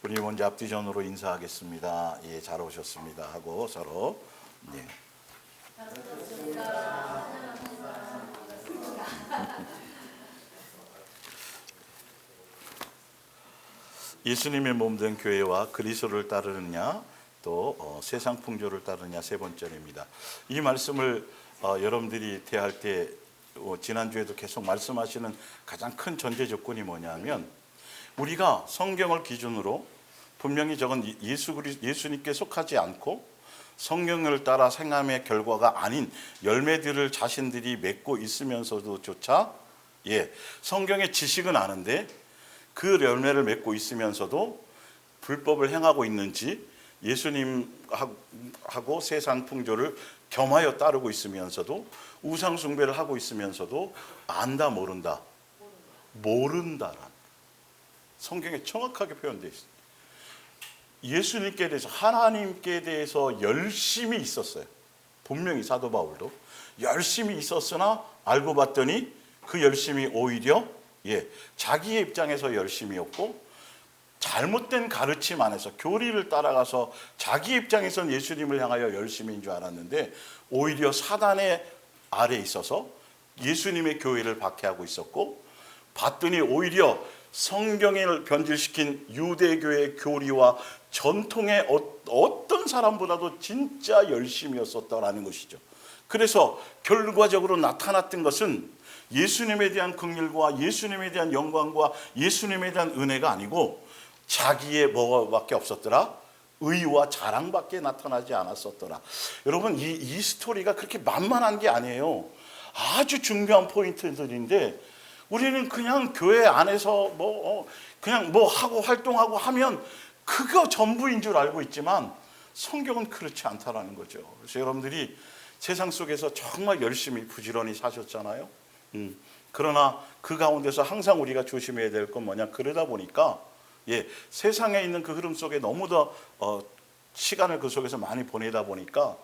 우리 먼저 앞뒤전으로 인사하겠습니다. 예, 잘 오셨습니다 하고 서로 예. 예수님의 몸된 교회와 그리스도를 따르느냐 또 세상 풍조를 따르느냐 세 번째입니다. 이 말씀을 여러분들이 대할 때 지난주에도 계속 말씀하시는 가장 큰 전제 조건이 뭐냐면 우리가 성경을 기준으로 분명히 저건 예수님께 속하지 않고 성경을 따라 생함의 결과가 아닌 열매들을 자신들이 맺고 있으면서도조차 성경의 지식은 아는데 그 열매를 맺고 있으면서도 불법을 행하고 있는지 예수님하고 세상 풍조를 겸하여 따르고 있으면서도 우상 숭배를 하고 있으면서도 안다 모른다 모른다란 성경에 정확하게 표현되어 있습니다. 예수님께 대해서 하나님께 대해서 열심히 있었어요. 분명히 사도 바울도 열심히 있었으나 알고 봤더니 그 열심이 오히려 자기의 입장에서 열심이었고 잘못된 가르침 안에서 교리를 따라가서 자기 입장에서는 예수님을 향하여 열심인 줄 알았는데 오히려 사단의 아래에 있어서 예수님의 교회를 박해하고 있었고 봤더니 오히려 성경을 변질시킨 유대교의 교리와 전통의 어떤 사람보다도 진짜 열심이었었다라는 것이죠. 그래서 결과적으로 나타났던 것은 예수님에 대한 긍휼과 예수님에 대한 영광과 예수님에 대한 은혜가 아니고 자기의 뭐밖에 없었더라? 의와 자랑밖에 나타나지 않았었더라. 여러분 이 스토리가 그렇게 만만한 게 아니에요. 아주 중요한 포인트들인데 우리는 그냥 교회 안에서 그냥 하고 활동하고 하면 그거 전부인 줄 알고 있지만 성경은 그렇지 않다라는 거죠. 그래서 여러분들이 세상 속에서 정말 열심히 부지런히 사셨잖아요. 그러나 그 가운데서 항상 우리가 조심해야 될 건 뭐냐? 그러다 보니까 세상에 있는 그 흐름 속에 너무 더 시간을 그 속에서 많이 보내다 보니까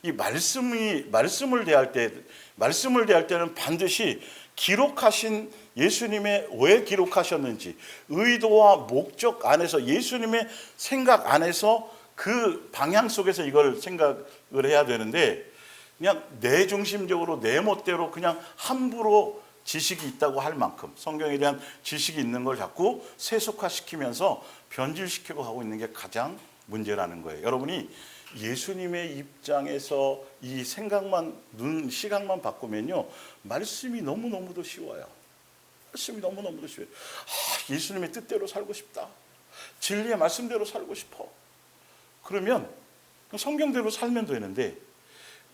이 말씀을 대할 때는 반드시 기록하신 예수님의 왜 기록하셨는지 의도와 목적 안에서 예수님의 생각 안에서 그 방향 속에서 이걸 생각을 해야 되는데 그냥 내 중심적으로 내 멋대로 그냥 함부로 지식이 있다고 할 만큼 성경에 대한 지식이 있는 걸 자꾸 세속화시키면서 변질시키고 하고 있는 게 가장 문제라는 거예요. 여러분이 예수님의 입장에서 이 생각만 시각만 바꾸면요 말씀이 너무너무도 쉬워요. 말씀이 너무너무도 쉬워요. 예수님의 뜻대로 살고 싶다. 진리의 말씀대로 살고 싶어. 그러면 성경대로 살면 되는데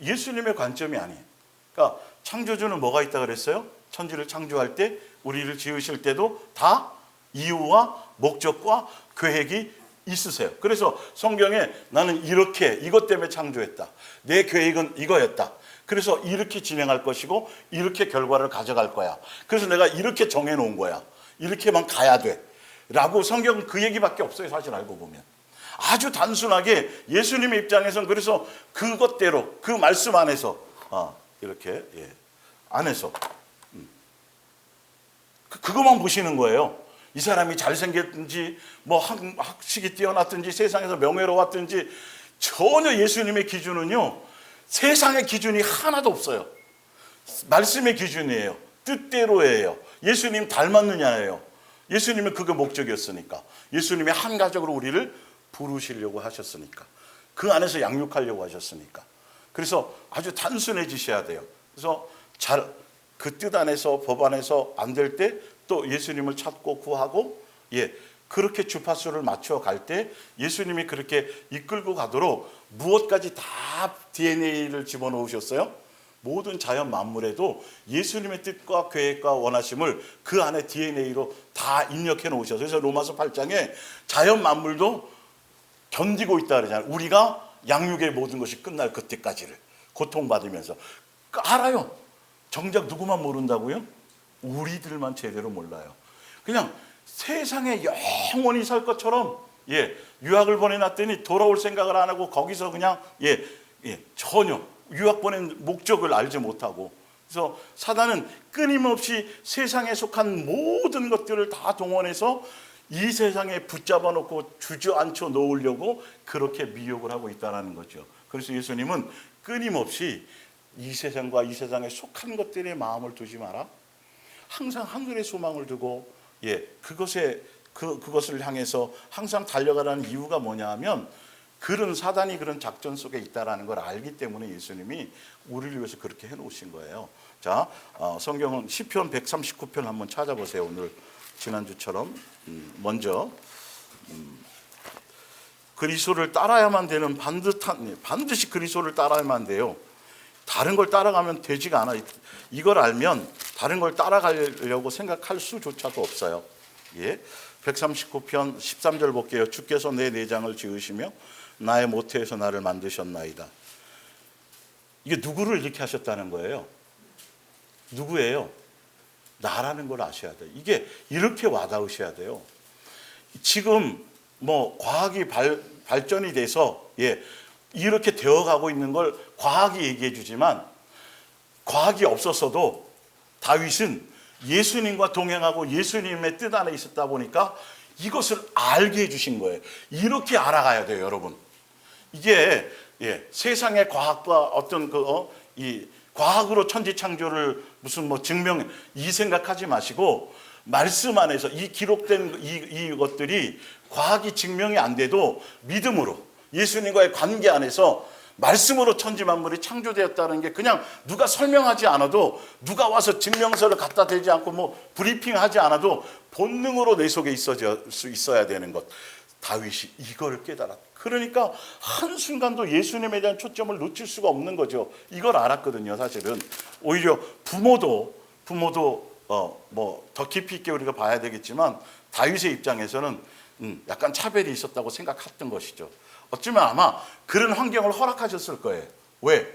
예수님의 관점이 아니에요. 그러니까 창조주는 뭐가 있다 그랬어요? 천지를 창조할 때 우리를 지으실 때도 다 이유와 목적과 계획이 있으세요. 그래서 성경에 나는 이렇게 이것 때문에 창조했다. 내 계획은 이거였다. 그래서 이렇게 진행할 것이고 이렇게 결과를 가져갈 거야. 그래서 내가 이렇게 정해놓은 거야. 이렇게만 가야 돼. 라고 성경은 그 얘기밖에 없어요. 사실 알고 보면. 아주 단순하게 예수님의 입장에서는 그래서 그것대로 그 말씀 안에서 이렇게 안에서 그것만 보시는 거예요. 이 사람이 잘생겼든지 학식이 뛰어났든지 세상에서 명예로웠든지 전혀 예수님의 기준은요 세상의 기준이 하나도 없어요. 말씀의 기준이에요. 뜻대로예요. 예수님 닮았느냐예요. 예수님은 그게 목적이었으니까. 예수님이 한 가족으로 우리를 부르시려고 하셨으니까. 그 안에서 양육하려고 하셨으니까. 그래서 아주 단순해지셔야 돼요. 그래서 그 뜻 안에서 법 안에서 안 될 때 또 예수님을 찾고 구하고 그렇게 주파수를 맞춰 갈 때 예수님이 그렇게 이끌고 가도록 무엇까지 다 DNA를 집어넣으셨어요? 모든 자연 만물에도 예수님의 뜻과 계획과 원하심을 그 안에 DNA로 다 입력해 놓으셨어요. 그래서 로마서 8장에 자연 만물도 견디고 있다 그러잖아요. 우리가 양육의 모든 것이 끝날 그때까지를 고통받으면서 알아요. 정작 누구만 모른다고요? 우리들만 제대로 몰라요. 그냥 세상에 영원히 살 것처럼 유학을 보내놨더니 돌아올 생각을 안 하고 거기서 그냥 전혀 유학 보낸 목적을 알지 못하고 그래서 사단은 끊임없이 세상에 속한 모든 것들을 다 동원해서 이 세상에 붙잡아 놓고 주저앉혀 놓으려고 그렇게 미혹을 하고 있다는 거죠. 그래서 예수님은 끊임없이 이 세상과 이 세상에 속한 것들의 마음을 두지 마라. 항상 하늘의 소망을 두고 그것을 향해서 항상 달려가라는 이유가 뭐냐 하면 그런 사단이 그런 작전 속에 있다라는 걸 알기 때문에 예수님이 우리를 위해서 그렇게 해놓으신 거예요. 자, 성경은 시편 139편 한번 찾아보세요. 오늘 지난주처럼 먼저 그리스도를 따라야만 되는 반드시 그리스도를 따라야만 돼요. 다른 걸 따라가면 되지가 않아. 이걸 알면 다른 걸 따라가려고 생각할 수조차도 없어요. 예, 139편 13절 볼게요. 주께서 내 내장을 지으시며 나의 모태에서 나를 만드셨나이다. 이게 누구를 이렇게 하셨다는 거예요? 누구예요? 나라는 걸 아셔야 돼요. 이게 이렇게 와닿으셔야 돼요. 지금 과학이 발전이 돼서 이렇게 되어가고 있는 걸 과학이 얘기해 주지만 과학이 없었어도 다윗은 예수님과 동행하고 예수님의 뜻 안에 있었다 보니까 이것을 알게 해주신 거예요. 이렇게 알아가야 돼요, 여러분. 이게 세상의 과학과 어떤 이 과학으로 천지창조를 무슨 증명 이 생각하지 마시고 말씀 안에서 이 기록된 이것들이 과학이 증명이 안 돼도 믿음으로 예수님과의 관계 안에서 말씀으로 천지 만물이 창조되었다는 게 그냥 누가 설명하지 않아도 누가 와서 증명서를 갖다 대지 않고 브리핑하지 않아도 본능으로 내 속에 있어야 되는 것. 다윗이 이걸 깨달았다. 그러니까 한순간도 예수님에 대한 초점을 놓칠 수가 없는 거죠. 이걸 알았거든요, 사실은. 오히려 부모도 더 깊이 있게 우리가 봐야 되겠지만 다윗의 입장에서는 약간 차별이 있었다고 생각했던 것이죠. 어쩌면 아마 그런 환경을 허락하셨을 거예요. 왜?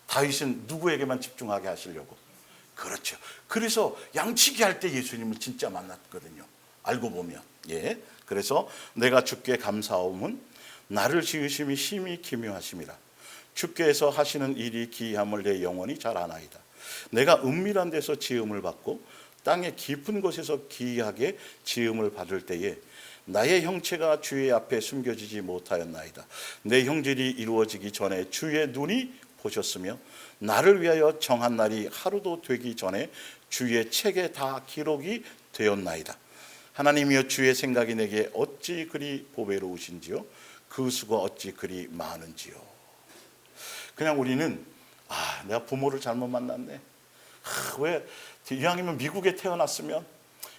다윗은 누구에게만 집중하게 하시려고. 그렇죠. 그래서 양치기 할 때 예수님을 진짜 만났거든요. 알고 보면. 그래서 내가 주께 감사함은 나를 지으심이 심히 기묘하심이라. 주께서 하시는 일이 기이함을 내 영혼이 잘 아나이다. 내가 은밀한 데서 지음을 받고 땅의 깊은 곳에서 기이하게 지음을 받을 때에 나의 형체가 주의 앞에 숨겨지지 못하였나이다. 내 형질이 이루어지기 전에 주의 눈이 보셨으며 나를 위하여 정한 날이 하루도 되기 전에 주의 책에 다 기록이 되었나이다. 하나님이여 주의 생각이 내게 어찌 그리 보배로우신지요 그 수가 어찌 그리 많은지요. 그냥 우리는 내가 부모를 잘못 만났네. 왜 이왕이면 미국에 태어났으면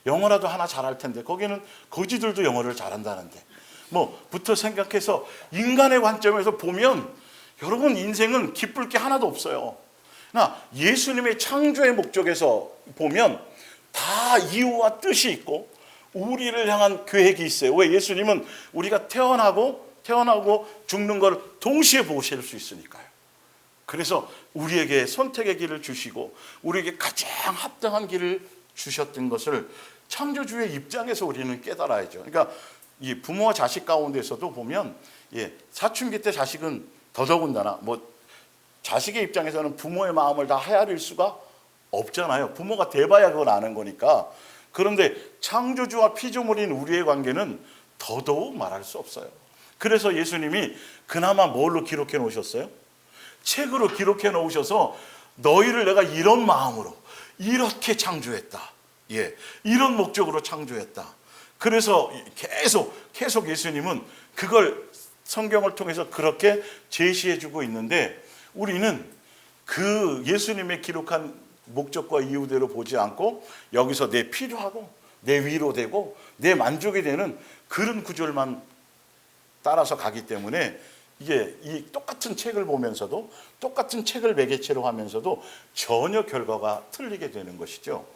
영어라도 하나 잘할 텐데 거기는 거지들도 영어를 잘한다는데 부터 생각해서 인간의 관점에서 보면 여러분 인생은 기쁠 게 하나도 없어요. 예수님의 창조의 목적에서 보면 다 이유와 뜻이 있고 우리를 향한 계획이 있어요. 왜? 예수님은 우리가 태어나고 죽는 걸 동시에 보실 수 있으니까요. 그래서 우리에게 선택의 길을 주시고 우리에게 가장 합당한 길을 주셨던 것을 창조주의 입장에서 우리는 깨달아야죠. 그러니까 이 부모와 자식 가운데서도 보면 사춘기 때 자식은 더더군다나 자식의 입장에서는 부모의 마음을 다 헤아릴 수가 없잖아요. 부모가 돼봐야 그걸 아는 거니까. 그런데 창조주와 피조물인 우리의 관계는 더더욱 말할 수 없어요. 그래서 예수님이 그나마 뭘로 기록해 놓으셨어요? 책으로 기록해 놓으셔서 너희를 내가 이런 마음으로 이렇게 창조했다. 이런 목적으로 창조했다. 그래서 계속 예수님은 그걸 성경을 통해서 그렇게 제시해주고 있는데 우리는 그 예수님의 기록한 목적과 이유대로 보지 않고 여기서 내 필요하고 내 위로되고 내 만족이 되는 그런 구절만 따라서 가기 때문에 이게 이 똑같은 책을 보면서도 똑같은 책을 매개체로 하면서도 전혀 결과가 틀리게 되는 것이죠.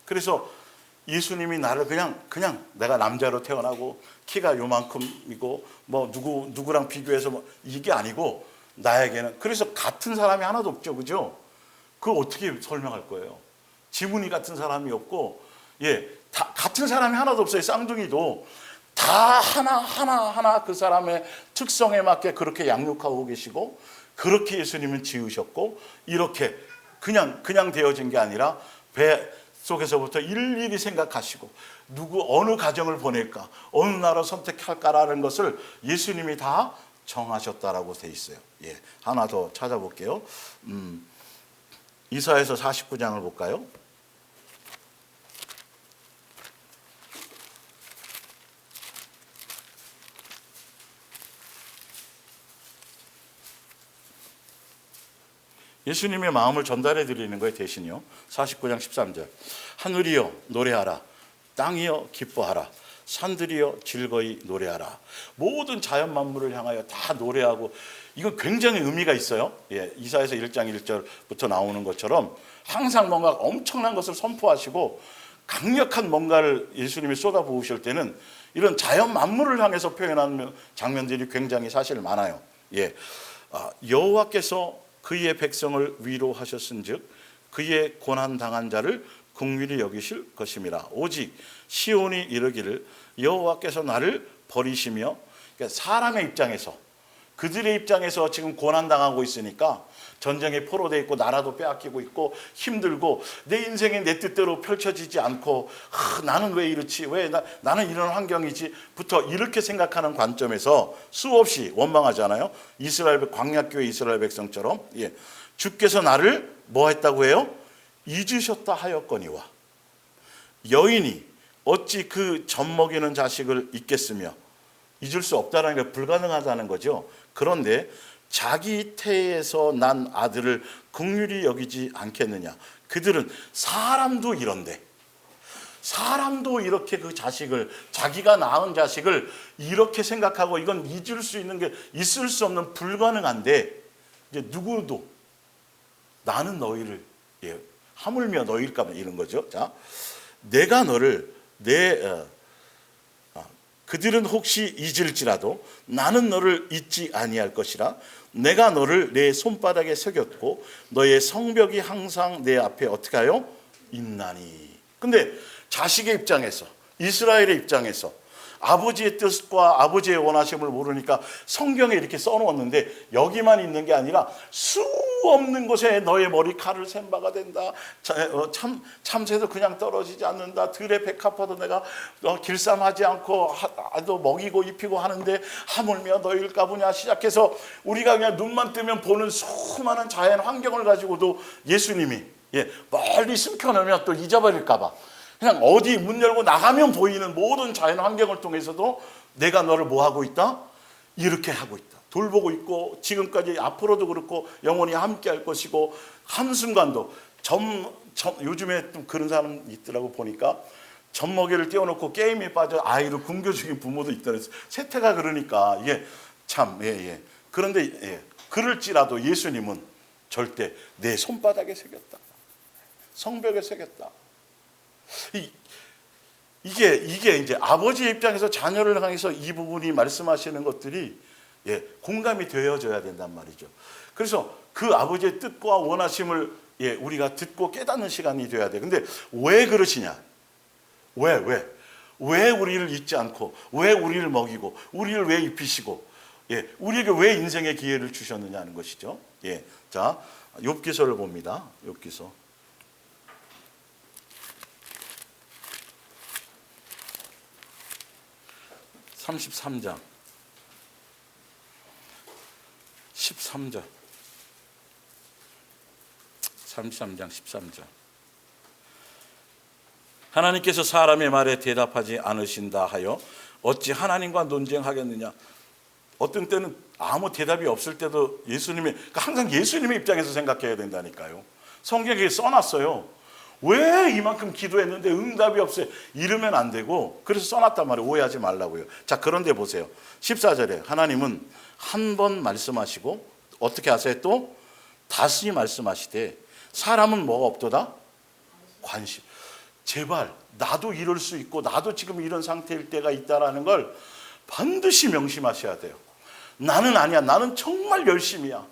그래서 예수님이 나를 그냥 내가 남자로 태어나고 키가 요만큼이고 누구랑 비교해서 이게 아니고 나에게는 그래서 같은 사람이 하나도 없죠, 그죠? 그거 어떻게 설명할 거예요? 지문이 같은 사람이 없고 다 같은 사람이 하나도 없어요. 쌍둥이도 다 하나 그 사람의 특성에 맞게 그렇게 양육하고 계시고 그렇게 예수님은 지으셨고 이렇게 그냥 되어진 게 아니라 속에서부터 일일이 생각하시고 누구 어느 가정을 보낼까, 어느 나라 선택할까라는 것을 예수님이 다 정하셨다라고 돼 있어요. 예, 하나 더 찾아볼게요. 이사야서 49장을 볼까요? 예수님의 마음을 전달해 드리는 거예요, 대신요. 49장 13절. 하늘이여 노래하라, 땅이여 기뻐하라, 산들이여 즐거이 노래하라. 모든 자연 만물을 향하여 다 노래하고, 이건 굉장히 의미가 있어요. 예, 이사야서 1장 1절부터 나오는 것처럼 항상 뭔가 엄청난 것을 선포하시고 강력한 뭔가를 예수님이 쏟아부으실 때는 이런 자연 만물을 향해서 표현하는 장면들이 굉장히 사실 많아요. 예, 여호와께서 그의 백성을 위로하셨은즉 그의 고난 당한 자를 긍휼히 여기실 것임이라. 오직 시온이 이르기를 여호와께서 나를 버리시며. 그러니까 사람의 입장에서, 그들의 입장에서 지금 고난 당하고 있으니까 전쟁에 포로돼 있고 나라도 빼앗기고 있고 힘들고 내 인생이 내 뜻대로 펼쳐지지 않고 나는 왜 이렇지, 왜 나는 이런 환경이지부터 이렇게 생각하는 관점에서 수없이 원망하잖아요. 이스라엘 광야교회 이스라엘 백성처럼. 예, 주께서 나를 뭐 했다고 해요? 잊으셨다 하였거니와 여인이 어찌 그 젖먹이는 자식을 잊겠으며. 잊을 수 없다는 게 불가능하다는 거죠. 그런데 자기 태에서 난 아들을 긍휼히 여기지 않겠느냐. 그들은 사람도 이런데, 사람도 이렇게 그 자식을, 자기가 낳은 자식을 이렇게 생각하고 이건 잊을 수 있는 게 있을 수 없는 불가능한데, 이제 누구도 나는 너희를, 예, 하물며 너희일까 이런 거죠. 자, 내가 너를 그들은 혹시 잊을지라도 나는 너를 잊지 아니할 것이라. 내가 너를 내 손바닥에 새겼고 너의 성벽이 항상 내 앞에 어떻게 하여 있나니. 근데 자식의 입장에서, 이스라엘의 입장에서 아버지의 뜻과 아버지의 원하심을 모르니까 성경에 이렇게 써놓았는데 여기만 있는 게 아니라 수 없는 곳에 너의 머리칼을 샌 바가 된다. 참새도 그냥 떨어지지 않는다. 들의 백합화도 내가 길쌈하지 않고 또 먹이고 입히고 하는데 하물며 너희일까 보냐. 시작해서 우리가 그냥 눈만 뜨면 보는 수많은 자연 환경을 가지고도 예수님이, 예, 멀리 숨겨놓으면 또 잊어버릴까 봐 그냥 어디 문 열고 나가면 보이는 모든 자연 환경을 통해서도 내가 너를 뭐 하고 있다? 이렇게 하고 있다. 돌보고 있고 지금까지 앞으로도 그렇고 영원히 함께 할 것이고 한순간도 요즘에 좀 그런 사람 있더라고 보니까 젖먹이를 떼어놓고 게임에 빠져 아이를 굶겨 죽인 부모도 있더라고요. 세태가 그러니까 이게 참, 예. 그런데 예, 그럴지라도 예수님은 절대 내 손바닥에 새겼다. 성벽에 새겼다. 이게 이제 아버지의 입장에서 자녀를 향해서 이 부분이 말씀하시는 것들이, 예, 공감이 되어져야 된단 말이죠. 그래서 그 아버지의 뜻과 원하심을, 예, 우리가 듣고 깨닫는 시간이 돼야 돼. 근데 왜 그러시냐? 왜 우리를 잊지 않고, 왜 우리를 먹이고, 우리를 왜 입히시고, 예, 우리에게 왜 인생의 기회를 주셨느냐는 것이죠. 예, 자, 욥기서를 봅니다. 욥기서. 33장 13절 33장 13절. 하나님께서 사람의 말에 대답하지 않으신다 하여 어찌 하나님과 논쟁하겠느냐. 어떤 때는 아무 대답이 없을 때도 예수님이, 그러니까 항상 예수님의 입장에서 생각해야 된다니까요. 성경에 써놨어요. 왜 이만큼 기도했는데 응답이 없어요? 이러면 안 되고, 그래서 써놨단 말이에요. 오해하지 말라고요. 자, 그런데 보세요. 14절에 하나님은 한 번 말씀하시고 어떻게 하세요? 또 다시 말씀하시되 사람은 뭐가 없도다? 관심. 제발 나도 이럴 수 있고 나도 지금 이런 상태일 때가 있다라는 걸 반드시 명심하셔야 돼요. 나는 아니야. 나는 정말 열심이야.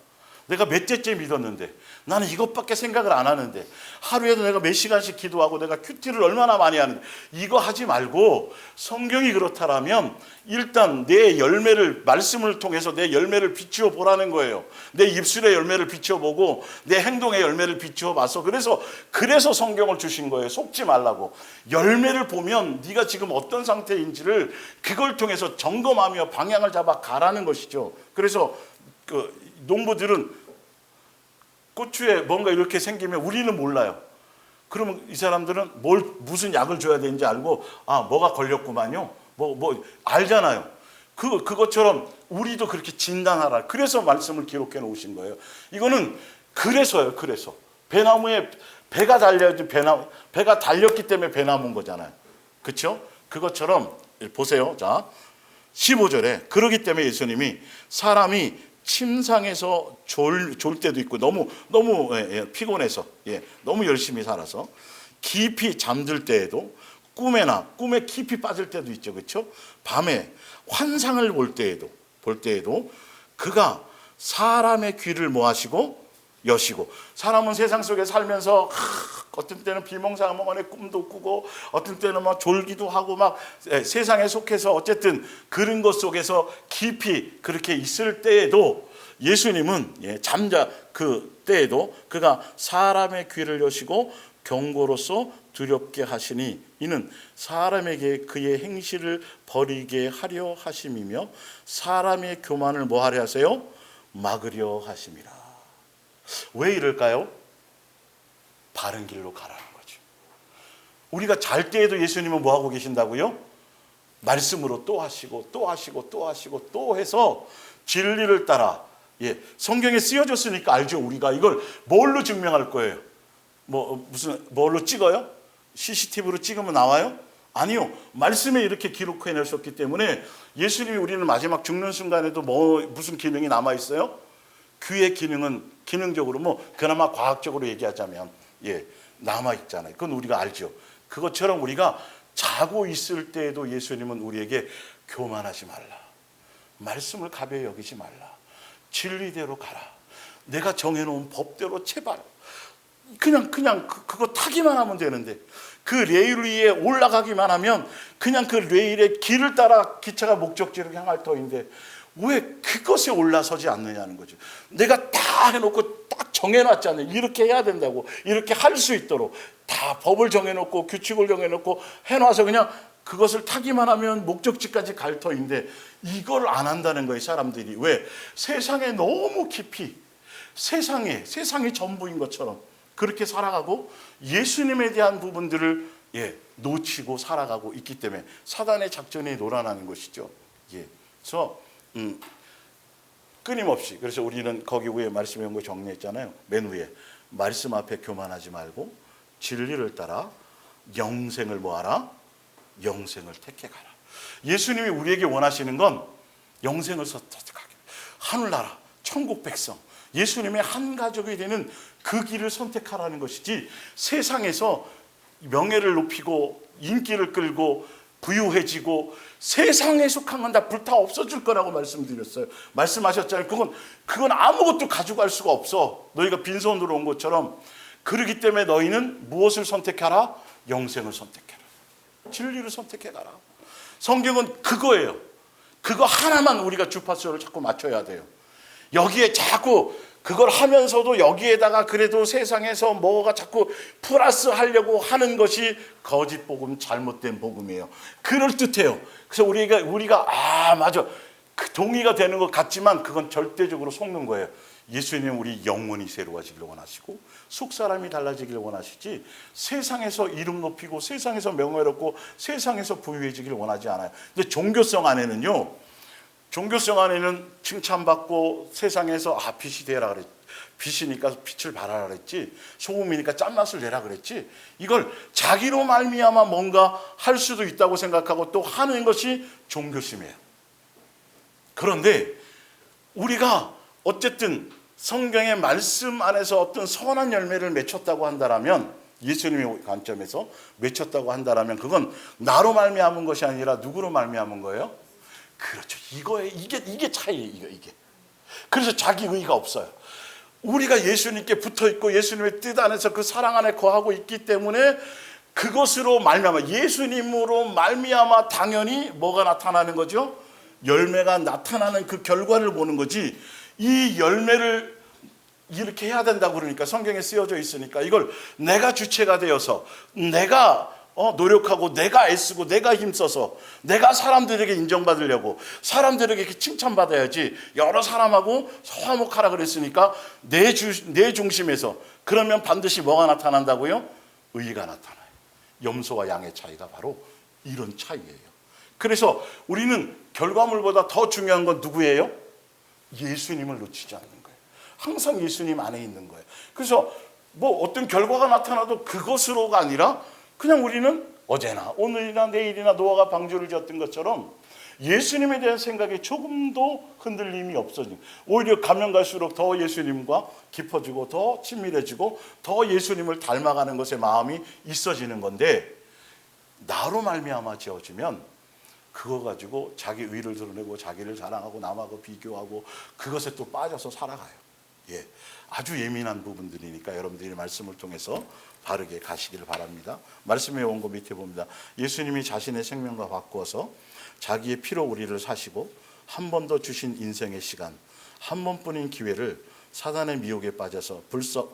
내가 몇 대째 믿었는데 나는 이것밖에 생각을 안 하는데 하루에도 내가 몇 시간씩 기도하고 내가 큐티를 얼마나 많이 하는데 이거 하지 말고 성경이 그렇다라면 일단 내 열매를 말씀을 통해서 내 열매를 비추어 보라는 거예요. 내 입술의 열매를 비추어 보고 내 행동의 열매를 비추어 봐서 그래서 성경을 주신 거예요. 속지 말라고. 열매를 보면 네가 지금 어떤 상태인지를 그걸 통해서 점검하며 방향을 잡아 가라는 것이죠. 그래서 농부들은 고추에 뭔가 이렇게 생기면 우리는 몰라요. 그러면 이 사람들은 무슨 약을 줘야 되는지 알고 뭐가 걸렸구만요. 뭐 알잖아요. 그것처럼 우리도 그렇게 진단하라. 그래서 말씀을 기록해 놓으신 거예요. 이거는 그래서요. 그래서 배나무에 배가 달려야지 배가 달렸기 때문에 배나무인 거잖아요. 그렇죠? 그것처럼 보세요. 자, 15절에 그러기 때문에 예수님이 사람이 침상에서 졸 때도 있고 너무 피곤해서 너무 열심히 살아서 깊이 잠들 때에도 꿈에 깊이 빠질 때도 있죠. 그렇죠? 밤에 환상을 볼 때에도 그가 사람의 귀를 뭐 하시고 여시고. 사람은 세상 속에 살면서 어떤 때는 비몽사몽간의 꿈도 꾸고 어떤 때는 막 졸기도 하고 막 세상에 속해서 어쨌든 그런 것 속에서 깊이 그렇게 있을 때에도 예수님은 잠자 그 때에도 그가 사람의 귀를 여시고 경고로서 두렵게 하시니 이는 사람에게 그의 행실을 버리게 하려 하심이며 사람의 교만을 뭐 하려 하세요? 막으려 하심이라. 왜 이럴까요? 바른 길로 가라는 거죠. 우리가 잘 때에도 예수님은 뭐 하고 계신다고요? 말씀으로 또 하시고 또 하시고 또 하시고 또 해서 진리를 따라 성경에 쓰여졌으니까 알죠. 우리가 이걸 뭘로 증명할 거예요? 뭘로 찍어요? CCTV로 찍으면 나와요? 아니요. 말씀에 이렇게 기록해 내셨기 때문에 예수님이 우리는 마지막 죽는 순간에도 무슨 기능이 남아 있어요? 귀의 기능은 기능적으로 그나마 과학적으로 얘기하자면 남아 있잖아요. 그건 우리가 알죠. 그것처럼 우리가 자고 있을 때에도 예수님은 우리에게 교만하지 말라. 말씀을 가벼이 여기지 말라. 진리대로 가라. 내가 정해놓은 법대로 제발 그냥 그거 타기만 하면 되는데 그 레일 위에 올라가기만 하면 그냥 그 레일의 길을 따라 기차가 목적지로 향할 터인데 왜 그것에 올라서지 않느냐는 거죠. 내가 다 해놓고 딱 정해놨잖아요. 이렇게 해야 된다고, 이렇게 할 수 있도록 다 법을 정해놓고 규칙을 정해놓고 해놔서 그냥 그것을 타기만 하면 목적지까지 갈 터인데 이걸 안 한다는 거예요. 사람들이. 왜? 세상에 너무 깊이 세상이 전부인 것처럼 그렇게 살아가고 예수님에 대한 부분들을 놓치고 살아가고 있기 때문에 사단의 작전이 놀아나는 것이죠. 그래서 끊임없이, 그래서 우리는 거기 위에 말씀해 온 거 정리했잖아요. 맨 위에 말씀 앞에 교만하지 말고 진리를 따라 영생을 뭐하라? 영생을 택해가라. 예수님이 우리에게 원하시는 건 영생을 선택하게, 하늘나라, 천국 백성, 예수님의 한 가족이 되는 그 길을 선택하라는 것이지 세상에서 명예를 높이고 인기를 끌고 부유해지고 세상에 속한 건 다 불타 없어질 거라고 말씀드렸어요. 말씀하셨잖아요. 그건 아무것도 가져갈 수가 없어. 너희가 빈손으로 온 것처럼. 그러기 때문에 너희는 무엇을 선택하라? 영생을 선택해라. 진리를 선택해가라. 성경은 그거예요. 그거 하나만 우리가 주파수를 자꾸 맞춰야 돼요. 여기에 자꾸 그걸 하면서도 여기에다가 그래도 세상에서 뭐가 자꾸 플러스 하려고 하는 것이 거짓 복음, 잘못된 복음이에요. 그럴듯해요. 그래서 우리가 맞아, 그 동의가 되는 것 같지만 그건 절대적으로 속는 거예요. 예수님은 우리 영혼이 새로워지길 원하시고 속사람이 달라지길 원하시지 세상에서 이름 높이고 세상에서 명예롭고 세상에서 부유해지길 원하지 않아요. 근데 종교성 안에는 칭찬받고 세상에서 빛이 되라 그랬지. 빛이니까 빛을 발하라 그랬지. 소금이니까 짠맛을 내라 그랬지. 이걸 자기로 말미암아 뭔가 할 수도 있다고 생각하고 또 하는 것이 종교심이에요. 그런데 우리가 어쨌든 성경의 말씀 안에서 어떤 선한 열매를 맺혔다고 한다면, 예수님의 관점에서 맺혔다고 한다면 그건 나로 말미암은 것이 아니라 누구로 말미암은 거예요? 그렇죠. 이게 차이예요. 이게. 그래서 자기 의의가 없어요. 우리가 예수님께 붙어 있고 예수님의 뜻 안에서 그 사랑 안에 거하고 있기 때문에 그것으로 말미암아, 예수님으로 말미암아 당연히 뭐가 나타나는 거죠? 열매가 나타나는 그 결과를 보는 거지. 이 열매를 이렇게 해야 된다고 그러니까, 성경에 쓰여져 있으니까 이걸 내가 주체가 되어서 내가 노력하고 내가 애쓰고 내가 힘써서 내가 사람들에게 인정받으려고, 사람들에게 칭찬받아야지, 여러 사람하고 화목하라 그랬으니까 내 중심에서, 그러면 반드시 뭐가 나타난다고요? 의가 나타나요. 염소와 양의 차이가 바로 이런 차이예요. 그래서 우리는 결과물보다 더 중요한 건 누구예요? 예수님을 놓치지 않는 거예요. 항상 예수님 안에 있는 거예요. 그래서 뭐 어떤 결과가 나타나도 그것으로가 아니라 그냥 우리는 어제나 오늘이나 내일이나 노아가 방주를 지었던 것처럼 예수님에 대한 생각이 조금도 흔들림이 없어지고, 오히려 가면 갈수록 더 예수님과 깊어지고 더 친밀해지고 더 예수님을 닮아가는 것에 마음이 있어지는 건데, 나로 말미암아 지어지면 그거 가지고 자기 의를 드러내고 자기를 자랑하고 남하고 비교하고 그것에 또 빠져서 살아가요. 예, 아주 예민한 부분들이니까 여러분들이 말씀을 통해서 바르게 가시기를 바랍니다. 말씀의 원고 밑에 봅니다. 예수님이 자신의 생명과 바꾸어서 자기의 피로 우리를 사시고 한 번 더 주신 인생의 시간, 한 번뿐인 기회를 사단의 미혹에 빠져서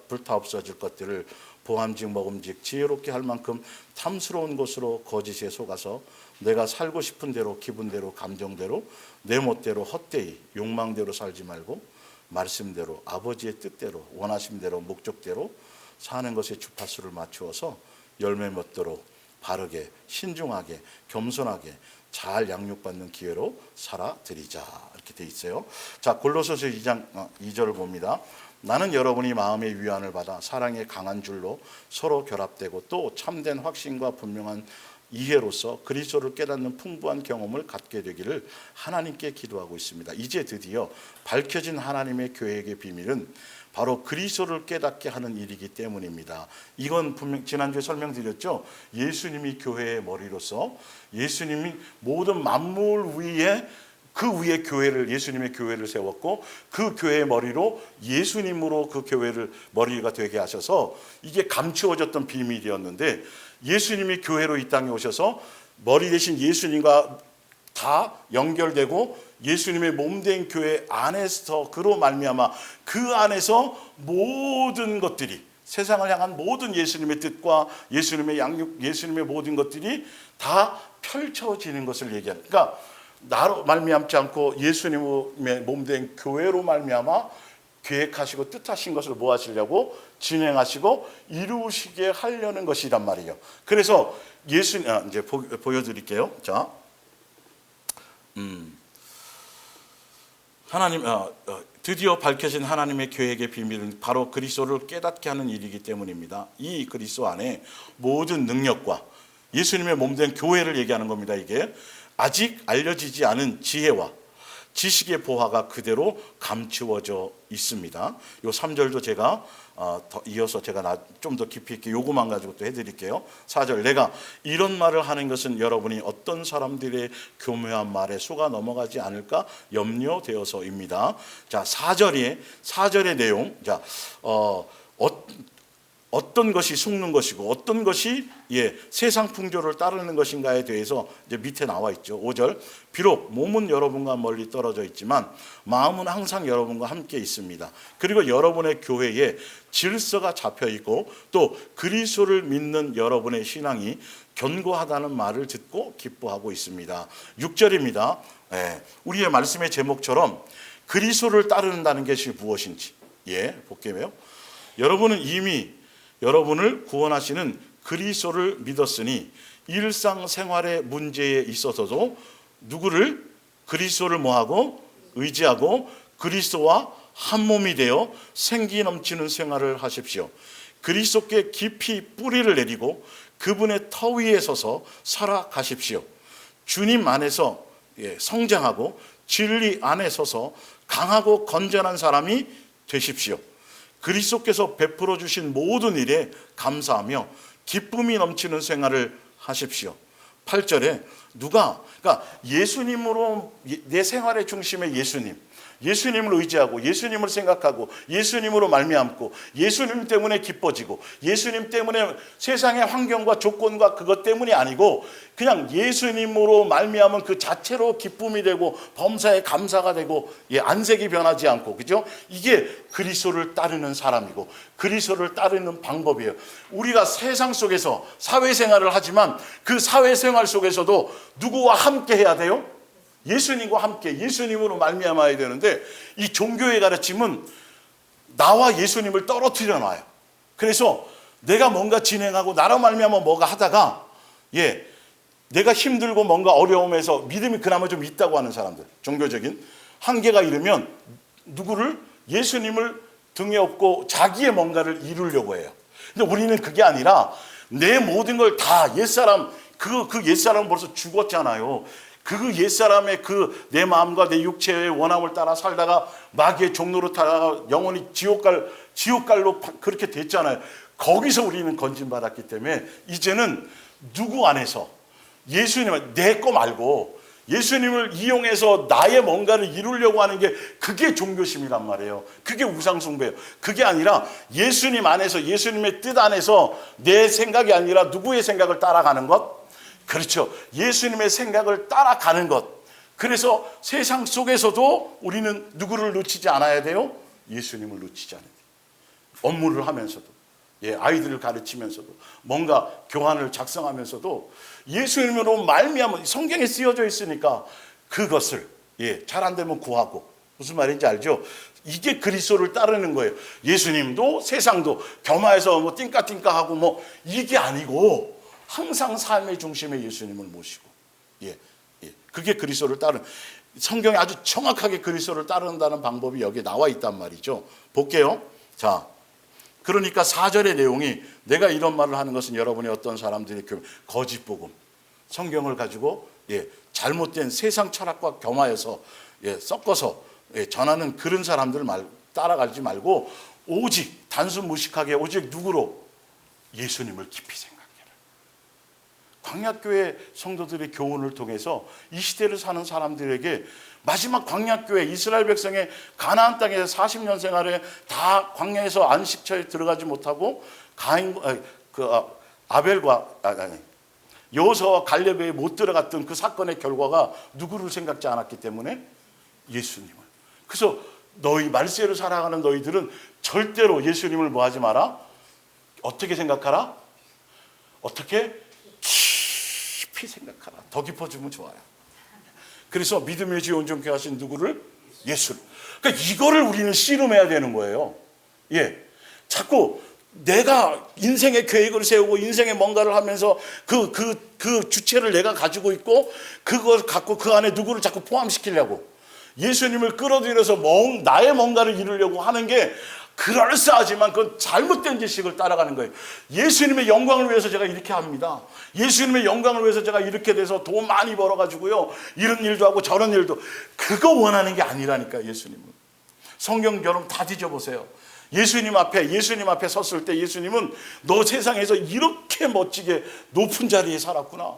불타 없어질 것들을 보암직 먹음직 지혜롭게 할 만큼 탐스러운 것으로 거짓에 속아서 내가 살고 싶은 대로, 기분대로, 감정대로, 내 멋대로, 헛되이 욕망대로 살지 말고 말씀대로, 아버지의 뜻대로, 원하심대로, 목적대로 사는 것에 주파수를 맞추어서 열매 맺도록 바르게, 신중하게, 겸손하게 잘 양육받는 기회로 살아드리자, 이렇게 돼 있어요. 자, 골로새서 2장 2절을 봅니다. 나는 여러분이 마음의 위안을 받아 사랑의 강한 줄로 서로 결합되고 또 참된 확신과 분명한 이해로서 그리스도를 깨닫는 풍부한 경험을 갖게 되기를 하나님께 기도하고 있습니다. 이제 드디어 밝혀진 하나님의 계획의 비밀은 바로 그리스도를 깨닫게 하는 일이기 때문입니다. 이건 분명 지난주에 설명드렸죠. 예수님이 교회의 머리로서 예수님이 모든 만물 위에, 그 위에 교회를, 예수님의 교회를 세웠고 그 교회의 머리로 예수님으로 그 교회를 머리가 되게 하셔서 이게 감추어졌던 비밀이었는데, 예수님이 교회로 이 땅에 오셔서 머리 대신 예수님과 다 연결되고 예수님의 몸된 교회 안에서 그로 말미암아 그 안에서 모든 것들이, 세상을 향한 모든 예수님의 뜻과 예수님의 양육, 예수님의 모든 것들이 다 펼쳐지는 것을 얘기합니다. 그러니까 나로 말미암지 않고 예수님의 몸된 교회로 말미암아 계획하시고 뜻하신 것을 뭐 하시려고? 진행하시고 이루시게 하려는 것이란 말이에요. 그래서 예수님, 이제 보여드릴게요. 자, 하나님, 드디어 밝혀진 하나님의 계획의 비밀은 바로 그리스도를 깨닫게 하는 일이기 때문입니다. 이 그리스도 안에 모든 능력과 예수님의 몸된 교회를 얘기하는 겁니다. 이게 아직 알려지지 않은 지혜와 지식의 보화가 그대로 감추어져 있습니다. 요 3절도 제가 더 이어서 제가 좀 더 깊이 있게 요구만 가지고 또 해드릴게요. 4절, 내가 이런 말을 하는 것은 여러분이 어떤 사람들의 교묘한 말에 속아 넘어가지 않을까 염려되어서입니다. 자, 4절의 내용, 자, 어떤 것이 속는 것이고 어떤 것이 세상 풍조를 따르는 것인가에 대해서 이제 밑에 나와 있죠. 5절, 비록 몸은 여러분과 멀리 떨어져 있지만 마음은 항상 여러분과 함께 있습니다. 그리고 여러분의 교회에 질서가 잡혀 있고 또 그리스도를 믿는 여러분의 신앙이 견고하다는 말을 듣고 기뻐하고 있습니다. 6절입니다. 우리의 말씀의 제목처럼 그리스도를 따른다는 것이 무엇인지 볼게요. 여러분은 이미 여러분을 구원하시는 그리스도를 믿었으니 일상생활의 문제에 있어서도 누구를? 그리스도를 뭐하고? 의지하고 그리스도와 한 몸이 되어 생기 넘치는 생활을 하십시오. 그리스도께 깊이 뿌리를 내리고 그분의 터 위에 서서 살아가십시오. 주님 안에서 성장하고 진리 안에 서서 강하고 건전한 사람이 되십시오. 그리스도께서 베풀어 주신 모든 일에 감사하며 기쁨이 넘치는 생활을 하십시오. 8절에 누가? 그러니까 예수님으로 내 생활의 중심에 예수님을 의지하고 예수님을 생각하고 예수님으로 말미암고 예수님 때문에 기뻐지고 예수님 때문에 세상의 환경과 조건과 그것 때문이 아니고 그냥 예수님으로 말미암은 그 자체로 기쁨이 되고 범사에 감사가 되고 안색이 변하지 않고, 그죠? 이게 그리스도를 따르는 사람이고 그리스도를 따르는 방법이에요. 우리가 세상 속에서 사회생활을 하지만 그 사회생활 속에서도 누구와 함께 해야 돼요? 예수님과 함께 예수님으로 말미암아야 되는데, 이 종교의 가르침은 나와 예수님을 떨어뜨려 놔요. 그래서 내가 뭔가 진행하고 나로 말미암아 뭐가 하다가 내가 힘들고 뭔가 어려움에서 믿음이 그나마 좀 있다고 하는 사람들, 종교적인 한계가 이르면 누구를? 예수님을 등에 업고 자기의 뭔가를 이루려고 해요. 근데 우리는 그게 아니라 내 모든 걸 다 옛사람, 그 옛사람은 벌써 죽었잖아요. 그 옛사람의 그 내 마음과 내 육체의 원함을 따라 살다가 마귀의 종로로 타다가 영원히 지옥갈로 그렇게 됐잖아요. 거기서 우리는 건진받았기 때문에 이제는 누구 안에서 예수님을 내 거 말고 예수님을 이용해서 나의 뭔가를 이루려고 하는 게 그게 종교심이란 말이에요. 그게 우상숭배예요. 그게 아니라 예수님 안에서 예수님의 뜻 안에서 내 생각이 아니라 누구의 생각을 따라가는 것. 그렇죠. 예수님의 생각을 따라가는 것. 그래서 세상 속에서도 우리는 누구를 놓치지 않아야 돼요? 예수님을 놓치지 않아야 돼요. 업무를 하면서도, 아이들을 가르치면서도, 뭔가 교환을 작성하면서도 예수님으로 말미암아 성경에 쓰여져 있으니까 그것을 잘 안 되면 구하고, 무슨 말인지 알죠? 이게 그리스도를 따르는 거예요. 예수님도 세상도 겸하여서 뭐 띵까띵까하고 뭐 이게 아니고 항상 삶의 중심에 예수님을 모시고, 그게 그리스도를 따르는, 성경에 아주 정확하게 그리스도를 따른다는 방법이 여기에 나와 있단 말이죠. 볼게요. 자, 그러니까 4절의 내용이, 내가 이런 말을 하는 것은 여러분이 어떤 사람들이 거짓 복음, 성경을 가지고 잘못된 세상 철학과 겸하여서 섞어서 전하는 그런 사람들 따라가지 말고 오직 단순 무식하게 오직 누구로? 예수님을 깊이 생각해라. 광야교회 성도들의 교훈을 통해서 이 시대를 사는 사람들에게 마지막 광야교회 이스라엘 백성의 가나안 땅에서 40년 생활에 다 광야에서 안식처에 들어가지 못하고 아벨과 여호수아와 갈렙에 못 들어갔던 그 사건의 결과가 누구를 생각지 않았기 때문에? 예수님을. 그래서 너희 말세로 살아가는 너희들은 절대로 예수님을 뭐 하지 마라? 어떻게 생각하라? 어떻게? 깊이 생각하라. 더 깊어지면 좋아요. 그래서 믿음의 주 온전케 하신 누구를? 예수를. 그러니까 이거를 우리는 씨름해야 되는 거예요. 자꾸 내가 인생의 계획을 세우고 인생의 뭔가를 하면서 그 주체를 내가 가지고 있고 그걸 갖고 그 안에 누구를 자꾸 포함시키려고 예수님을 끌어들여서 나의 뭔가를 이루려고 하는 게 그럴싸하지만 그건 잘못된 지식을 따라가는 거예요. 예수님의 영광을 위해서 제가 이렇게 합니다. 예수님의 영광을 위해서 제가 이렇게 돼서 돈 많이 벌어가지고요 이런 일도 하고 저런 일도, 그거 원하는 게 아니라니까. 예수님은 성경 여러분 다 뒤져보세요. 예수님 앞에 섰을 때 예수님은 너 세상에서 이렇게 멋지게 높은 자리에 살았구나.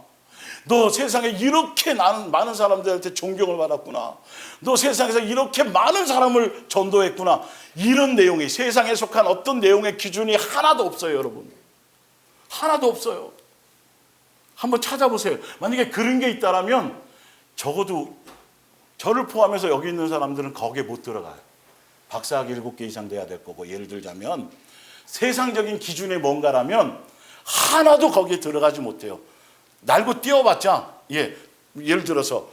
너 세상에 이렇게 많은 사람들한테 존경을 받았구나. 너 세상에서 이렇게 많은 사람을 전도했구나. 이런 내용이 세상에 속한 어떤 내용의 기준이 하나도 없어요, 여러분. 하나도 없어요. 한번 찾아보세요. 만약에 그런 게 있다라면 적어도 저를 포함해서 여기 있는 사람들은 거기에 못 들어가요. 박사학위 7개 이상 돼야 될 거고, 예를 들자면 세상적인 기준이 뭔가라면 하나도 거기에 들어가지 못해요. 날고 뛰어봤자 예를 들어서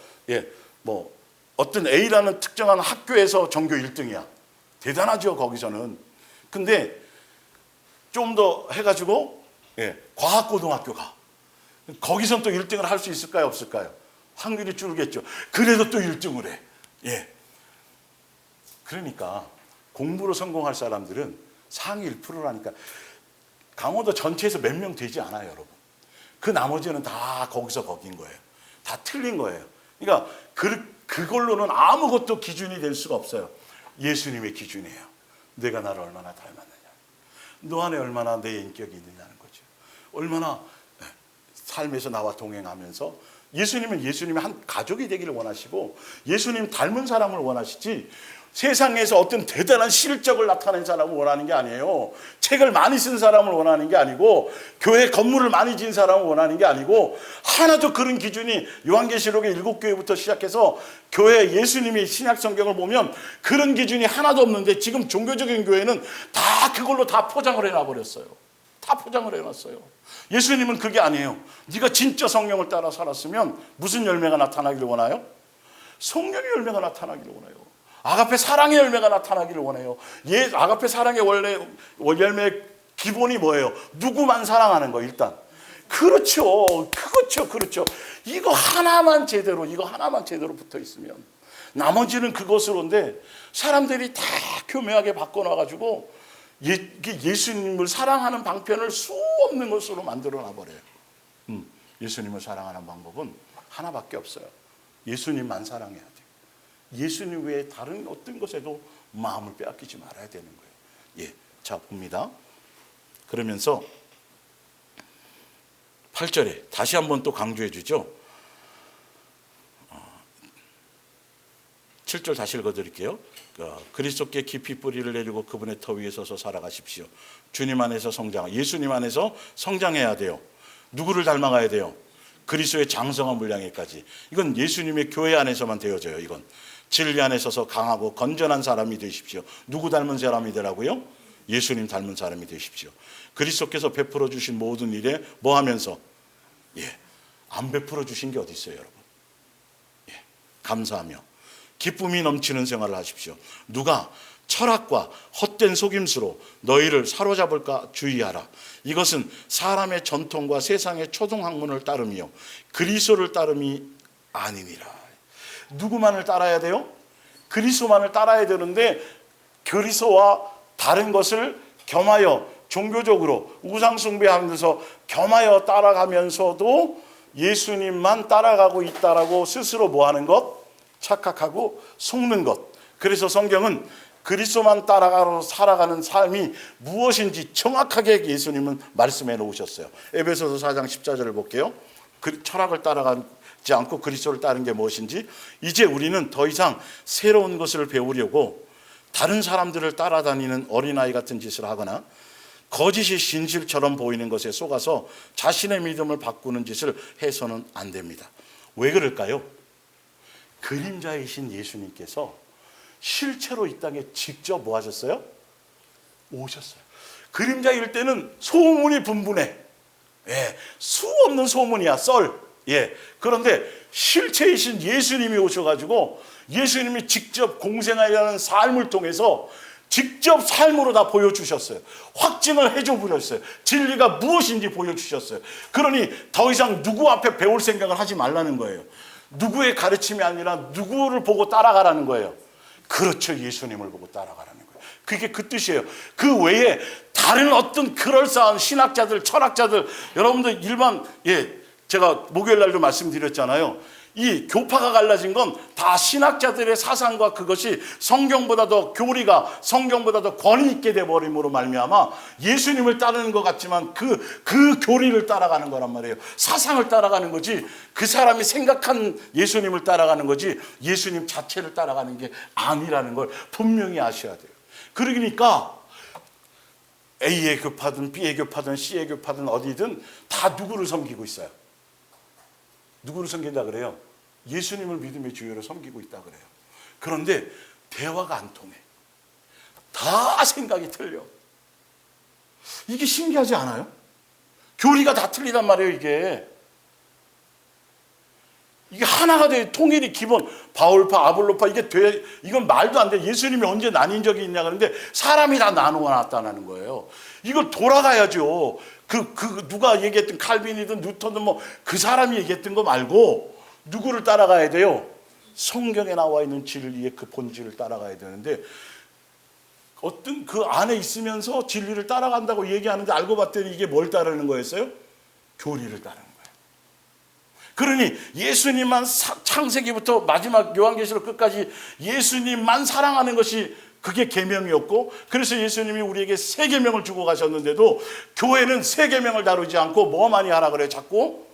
뭐 어떤 A라는 특정한 학교에서 전교 1등이야. 대단하죠, 거기서는. 근데 좀 더 해가지고 과학고등학교 가. 거기선 또 1등을 할 수 있을까요, 없을까요? 확률이 줄겠죠. 그래도 또 1등을 해. 그러니까 공부로 성공할 사람들은 상위 1%라니까. 강원도 전체에서 몇 명 되지 않아요, 여러분. 그 나머지는 다 거기서 거긴 거예요. 다 틀린 거예요. 그러니까 그걸로는 아무것도 기준이 될 수가 없어요. 예수님의 기준이에요. 내가 나를 얼마나 닮았느냐, 너 안에 얼마나 내 인격이 있느냐는 거죠. 얼마나 삶에서 나와 동행하면서 예수님은 예수님의 한 가족이 되기를 원하시고 예수님 닮은 사람을 원하시지 세상에서 어떤 대단한 실적을 나타낸 사람을 원하는 게 아니에요. 책을 많이 쓴 사람을 원하는 게 아니고 교회 건물을 많이 지은 사람을 원하는 게 아니고 하나도 그런 기준이 요한계시록의 7교회부터 시작해서 교회 예수님이 신약 성경을 보면 그런 기준이 하나도 없는데 지금 종교적인 교회는 다 그걸로 다 포장을 해놔버렸어요. 다 포장을 해놨어요. 예수님은 그게 아니에요. 네가 진짜 성령을 따라 살았으면 무슨 열매가 나타나기를 원해요? 성령의 열매가 나타나기를 원해요. 아가페 사랑의 열매가 나타나기를 원해요. 아가페 사랑의 원래 열매의 기본이 뭐예요? 누구만 사랑하는 거 일단. 그렇죠. 그렇죠. 이거 하나만 제대로 붙어 있으면 나머지는 그것으로인데 사람들이 다 교묘하게 바꿔놔가지고 예수님을 사랑하는 방편을 수 없는 것으로 만들어 놔버려요. 예수님을 사랑하는 방법은 하나밖에 없어요. 예수님만 사랑해야 돼요. 예수님 외에 다른 어떤 것에도 마음을 빼앗기지 말아야 되는 거예요. 예, 자 봅니다. 그러면서 8절에 다시 한번 또 강조해 주죠. 7절 다시 읽어드릴게요. 그리스도께 깊이 뿌리를 내리고 그분의 터 위에 서서 살아가십시오. 주님 안에서 예수님 안에서 성장해야 돼요. 누구를 닮아가야 돼요? 그리스도의 장성한 분량에까지. 이건 예수님의 교회 안에서만 되어져요. 이건 진리 안에 서서 강하고 건전한 사람이 되십시오. 누구 닮은 사람이 되라고요? 예수님 닮은 사람이 되십시오. 그리스도께서 베풀어 주신 모든 일에 뭐 하면서? 안 베풀어 주신 게 어디 있어요, 여러분? 감사하며 기쁨이 넘치는 생활을 하십시오. 누가 철학과 헛된 속임수로 너희를 사로잡을까 주의하라. 이것은 사람의 전통과 세상의 초등학문을 따름이요 그리스도를 따름이 아니니라. 누구만을 따라야 돼요? 그리스도만을 따라야 되는데 그리스도와 다른 것을 겸하여 종교적으로 우상 숭배하면서 겸하여 따라가면서도 예수님만 따라가고 있다라고 스스로 뭐하는 것? 착각하고 속는 것. 그래서 성경은 그리스도만 따라가서 살아가는 삶이 무엇인지 정확하게 예수님은 말씀해 놓으셨어요. 에베소서 4장 14절을 볼게요. 철학을 따라가지 않고 그리스도를 따르는 게 무엇인지, 이제 우리는 더 이상 새로운 것을 배우려고 다른 사람들을 따라다니는 어린아이 같은 짓을 하거나 거짓이 진실처럼 보이는 것에 속아서 자신의 믿음을 바꾸는 짓을 해서는 안 됩니다. 왜 그럴까요? 그림자이신 예수님께서 실제로 이 땅에 직접 뭐 하셨어요? 오셨어요. 그림자일 때는 소문이 분분해. 수 없는 소문이야, 썰. 그런데 실체이신 예수님이 오셔가지고 예수님이 직접 공생하려는 삶을 통해서 직접 삶으로 다 보여주셨어요. 확증을 해줘 버렸어요. 진리가 무엇인지 보여주셨어요. 그러니 더 이상 누구 앞에 배울 생각을 하지 말라는 거예요. 누구의 가르침이 아니라 누구를 보고 따라가라는 거예요. 그렇죠. 예수님을 보고 따라가라는 거예요. 그게 그 뜻이에요. 그 외에 다른 어떤 그럴싸한 신학자들, 철학자들, 여러분들 일반, 제가 목요일 날도 말씀드렸잖아요. 이 교파가 갈라진 건 다 신학자들의 사상과 그것이 성경보다 더 교리가 성경보다 더 권위 있게 돼버림으로 말미암아 예수님을 따르는 것 같지만 그 교리를 따라가는 거란 말이에요. 사상을 따라가는 거지 그 사람이 생각한 예수님을 따라가는 거지 예수님 자체를 따라가는 게 아니라는 걸 분명히 아셔야 돼요. 그러니까 A의 교파든 B의 교파든 C의 교파든 어디든 다 누구를 섬기고 있어요? 누구를 섬긴다 그래요? 예수님을 믿음의 주요로 섬기고 있다 그래요. 그런데 대화가 안 통해. 다 생각이 틀려. 이게 신기하지 않아요? 교리가 다 틀리단 말이에요. 이게 하나가 돼. 통일이 기본. 바울파, 아볼로파 이건 말도 안 돼. 예수님이 언제 나뉜 적이 있냐 그러는데 사람이 다 나누어 놨다는 거예요. 이걸 돌아가야죠. 누가 얘기했던 칼빈이든 뉴턴든 그 사람이 얘기했던 거 말고 누구를 따라가야 돼요? 성경에 나와 있는 진리의 그 본질을 따라가야 되는데 어떤 그 안에 있으면서 진리를 따라간다고 얘기하는데 알고 봤더니 이게 뭘 따르는 거였어요? 교리를 따르는 거예요. 그러니 예수님만 창세기부터 마지막 요한계시록 끝까지 예수님만 사랑하는 것이 그게 계명이었고 그래서 예수님이 우리에게 세 계명을 주고 가셨는데도 교회는 세 계명을 다루지 않고 뭐 많이 하라 그래요? 자꾸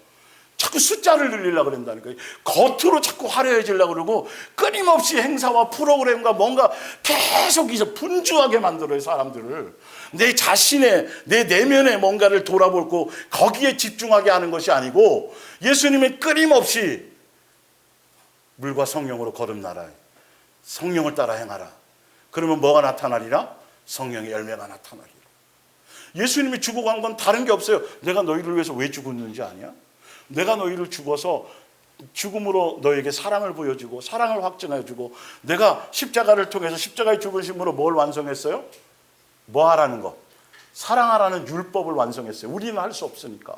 자꾸 숫자를 늘리려고 그런다니까요. 겉으로 자꾸 화려해지려고 그러고 끊임없이 행사와 프로그램과 뭔가 계속 이제 분주하게 만들어요, 사람들을. 내 자신의, 내 내면의 뭔가를 돌아보고 거기에 집중하게 하는 것이 아니고 예수님은 끊임없이 물과 성령으로 거듭나라. 성령을 따라 행하라. 그러면 뭐가 나타나리라? 성령의 열매가 나타나리라. 예수님이 죽어간 건 다른 게 없어요. 내가 너희를 위해서 왜 죽었는지 아냐? 내가 너희를 죽어서 죽음으로 너에게 사랑을 보여주고 사랑을 확증해주고, 내가 십자가를 통해서 십자가의 죽으심으로 뭘 완성했어요? 뭐 하라는 거? 사랑하라는 율법을 완성했어요. 우리는 할 수 없으니까.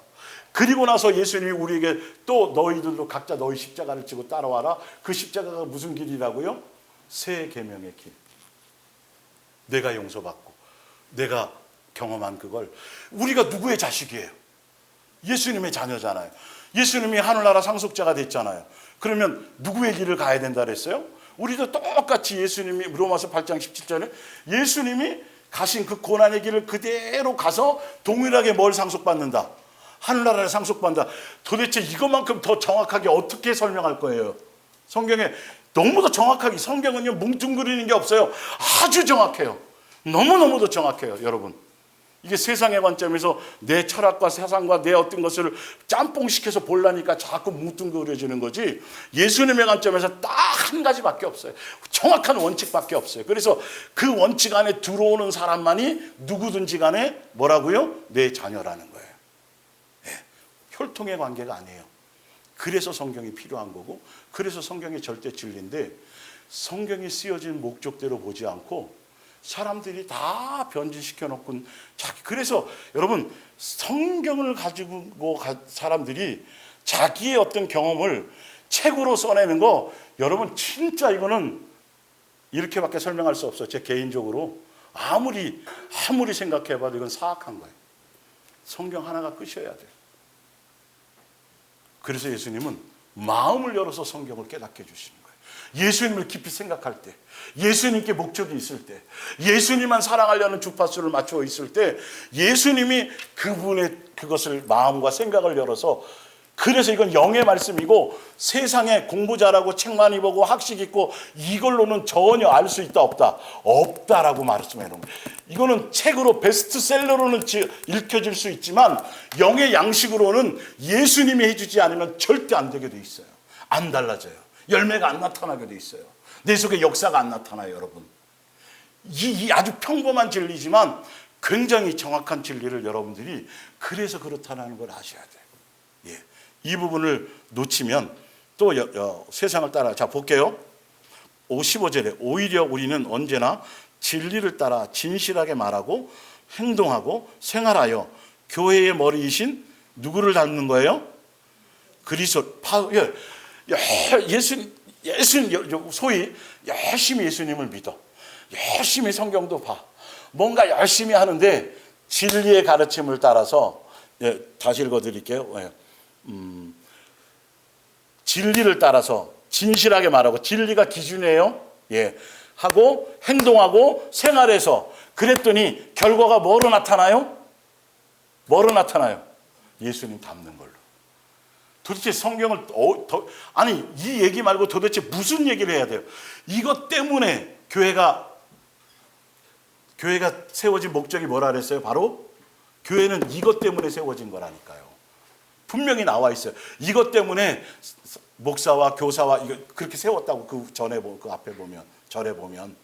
그리고 나서 예수님이 우리에게 또 너희들도 각자 너희 십자가를 지고 따라와라. 그 십자가가 무슨 길이라고요? 새 계명의 길. 내가 용서받고 내가 경험한 그걸. 우리가 누구의 자식이에요? 예수님의 자녀잖아요. 예수님이 하늘나라 상속자가 됐잖아요. 그러면 누구의 길을 가야 된다 그랬어요? 우리도 똑같이 예수님이 로마서 8장 17절에 예수님이 가신 그 고난의 길을 그대로 가서 동일하게 뭘 상속받는다? 하늘나라를 상속받는다. 도대체 이것만큼 더 정확하게 어떻게 설명할 거예요? 성경에 너무도 정확하게, 성경은요 뭉뚱그리는 게 없어요. 아주 정확해요. 너무너무도 정확해요, 여러분. 이게 세상의 관점에서 내 철학과 세상과 내 어떤 것을 짬뽕시켜서 보려니까 자꾸 뭉뚱그려지는 거지, 예수님의 관점에서 딱 한 가지밖에 없어요. 정확한 원칙밖에 없어요. 그래서 그 원칙 안에 들어오는 사람만이 누구든지 간에 뭐라고요? 내 자녀라는 거예요. 네. 혈통의 관계가 아니에요. 그래서 성경이 필요한 거고, 그래서 성경이 절대 진리인데, 성경이 쓰여진 목적대로 보지 않고 사람들이 다 변질시켜 놓고, 그래서 여러분 성경을 가지고 사람들이 자기의 어떤 경험을 책으로 써내는 거, 여러분 진짜 이거는 이렇게밖에 설명할 수 없어요. 제 개인적으로 아무리 생각해봐도 이건 사악한 거예요. 성경 하나가 끝이어야 돼요. 그래서 예수님은 마음을 열어서 성경을 깨닫게 해주시는 거예요. 예수님을 깊이 생각할 때, 예수님께 목적이 있을 때, 예수님만 사랑하려는 주파수를 맞추어 있을 때, 예수님이 그분의 그것을 마음과 생각을 열어서, 그래서 이건 영의 말씀이고 세상에 공부 잘하고 책 많이 보고 학식 있고 이걸로는 전혀 알 수 있다 없다? 없다라고 말씀해 놓은 거예요. 이거는 책으로 베스트셀러로는 읽혀질 수 있지만 영의 양식으로는 예수님이 해주지 않으면 절대 안 되게 돼 있어요. 안 달라져요. 열매가 안 나타나게 돼 있어요. 내 속에 역사가 안 나타나요, 여러분. 이 아주 평범한 진리지만 굉장히 정확한 진리를 여러분들이 그래서 그렇다는 걸 아셔야 돼요. 예. 이 부분을 놓치면 또 세상을 따라, 자 볼게요. 15절에 오히려 우리는 언제나 진리를 따라 진실하게 말하고 행동하고 생활하여 교회의 머리이신 누구를 닮는 거예요? 그리스도. 예수님 소위 열심히 예수님을 믿어, 열심히 성경도 봐, 뭔가 열심히 하는데 진리의 가르침을 따라서, 다시 읽어드릴게요. 진리를 따라서 진실하게 말하고, 진리가 기준이에요. 하고 행동하고 생활해서, 그랬더니 결과가 뭐로 나타나요? 뭐로 나타나요? 예수님 닮는 걸로. 도대체 성경을 이 얘기 말고 도대체 무슨 얘기를 해야 돼요? 이것 때문에 교회가 세워진 목적이 뭐라 그랬어요? 바로 교회는 이것 때문에 세워진 거라니까요. 분명히 나와 있어요. 이것 때문에 목사와 교사와 이거 그렇게 세웠다고 그 앞에 보면, 절에 보면,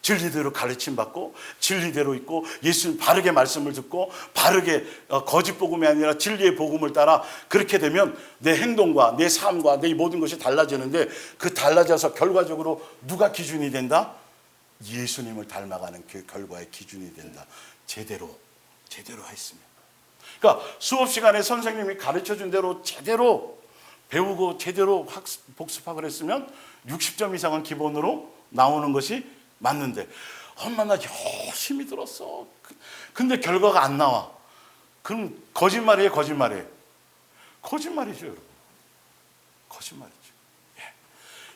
진리대로 가르침 받고 진리대로 있고 예수님 바르게 말씀을 듣고 바르게 거짓 복음이 아니라 진리의 복음을 따라 그렇게 되면 내 행동과 내 삶과 내 모든 것이 달라지는데, 그 달라져서 결과적으로 누가 기준이 된다? 예수님을 닮아가는 그 결과의 기준이 된다. 제대로 했으면. 그러니까 수업 시간에 선생님이 가르쳐준 대로 제대로 배우고 제대로 복습하고 그랬으면 60점 이상은 기본으로 나오는 것이 맞는데, 엄마 나 열심히 들었어. 근데 결과가 안 나와. 그럼 거짓말이에요, 거짓말이에요? 거짓말이죠, 여러분. 거짓말이죠.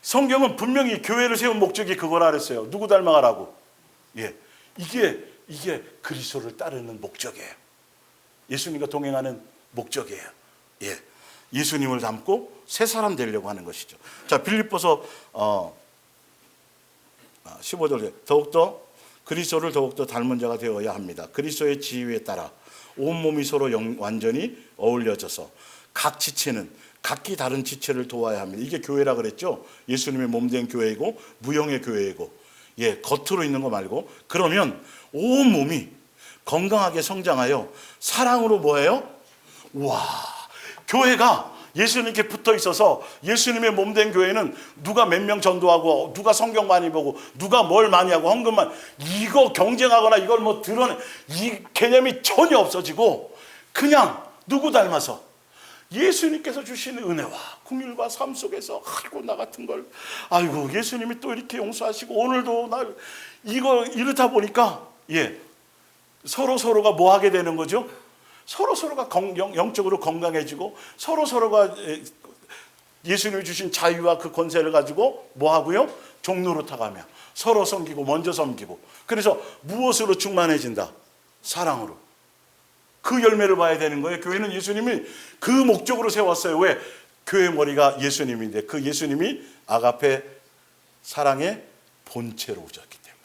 성경은 분명히 교회를 세운 목적이 그거라 그랬어요. 누구 닮아가라고? 이게 그리스도를 따르는 목적이에요. 예수님과 동행하는 목적이에요. 예수님을 닮고 새 사람 되려고 하는 것이죠. 자, 빌립보서 15절에 더욱더 그리스도를 더욱더 닮은 자가 되어야 합니다. 그리스도의 지위에 따라 온몸이 서로 완전히 어울려져서 각 지체는 각기 다른 지체를 도와야 합니다. 이게 교회라 그랬죠. 예수님의 몸된 교회이고 무형의 교회이고, 겉으로 있는 거 말고, 그러면 온 몸이 건강하게 성장하여 사랑으로 뭐예요? 와, 교회가 예수님께 붙어 있어서 예수님의 몸된 교회는 누가 몇 명 전도하고 누가 성경 많이 보고 누가 뭘 많이 하고 헌금만, 이거 경쟁하거나 이걸 뭐 드러내, 이 개념이 전혀 없어지고 그냥 누구 닮아서 예수님께서 주시는 은혜와 긍휼과 삶 속에서, 아이고 나 같은 걸, 아이고 예수님이 또 이렇게 용서하시고 오늘도 나 이거 이렇다 보니까 서로가 뭐 하게 되는 거죠? 서로가 영적으로 건강해지고 서로가 예수님이 주신 자유와 그 권세를 가지고 뭐 하고요? 종노릇하가며 서로 섬기고 먼저 섬기고, 그래서 무엇으로 충만해진다? 사랑으로. 그 열매를 봐야 되는 거예요. 교회는 예수님이 그 목적으로 세웠어요. 왜? 교회 머리가 예수님인데 그 예수님이 아가페 사랑의 본체로 오셨기 때문에,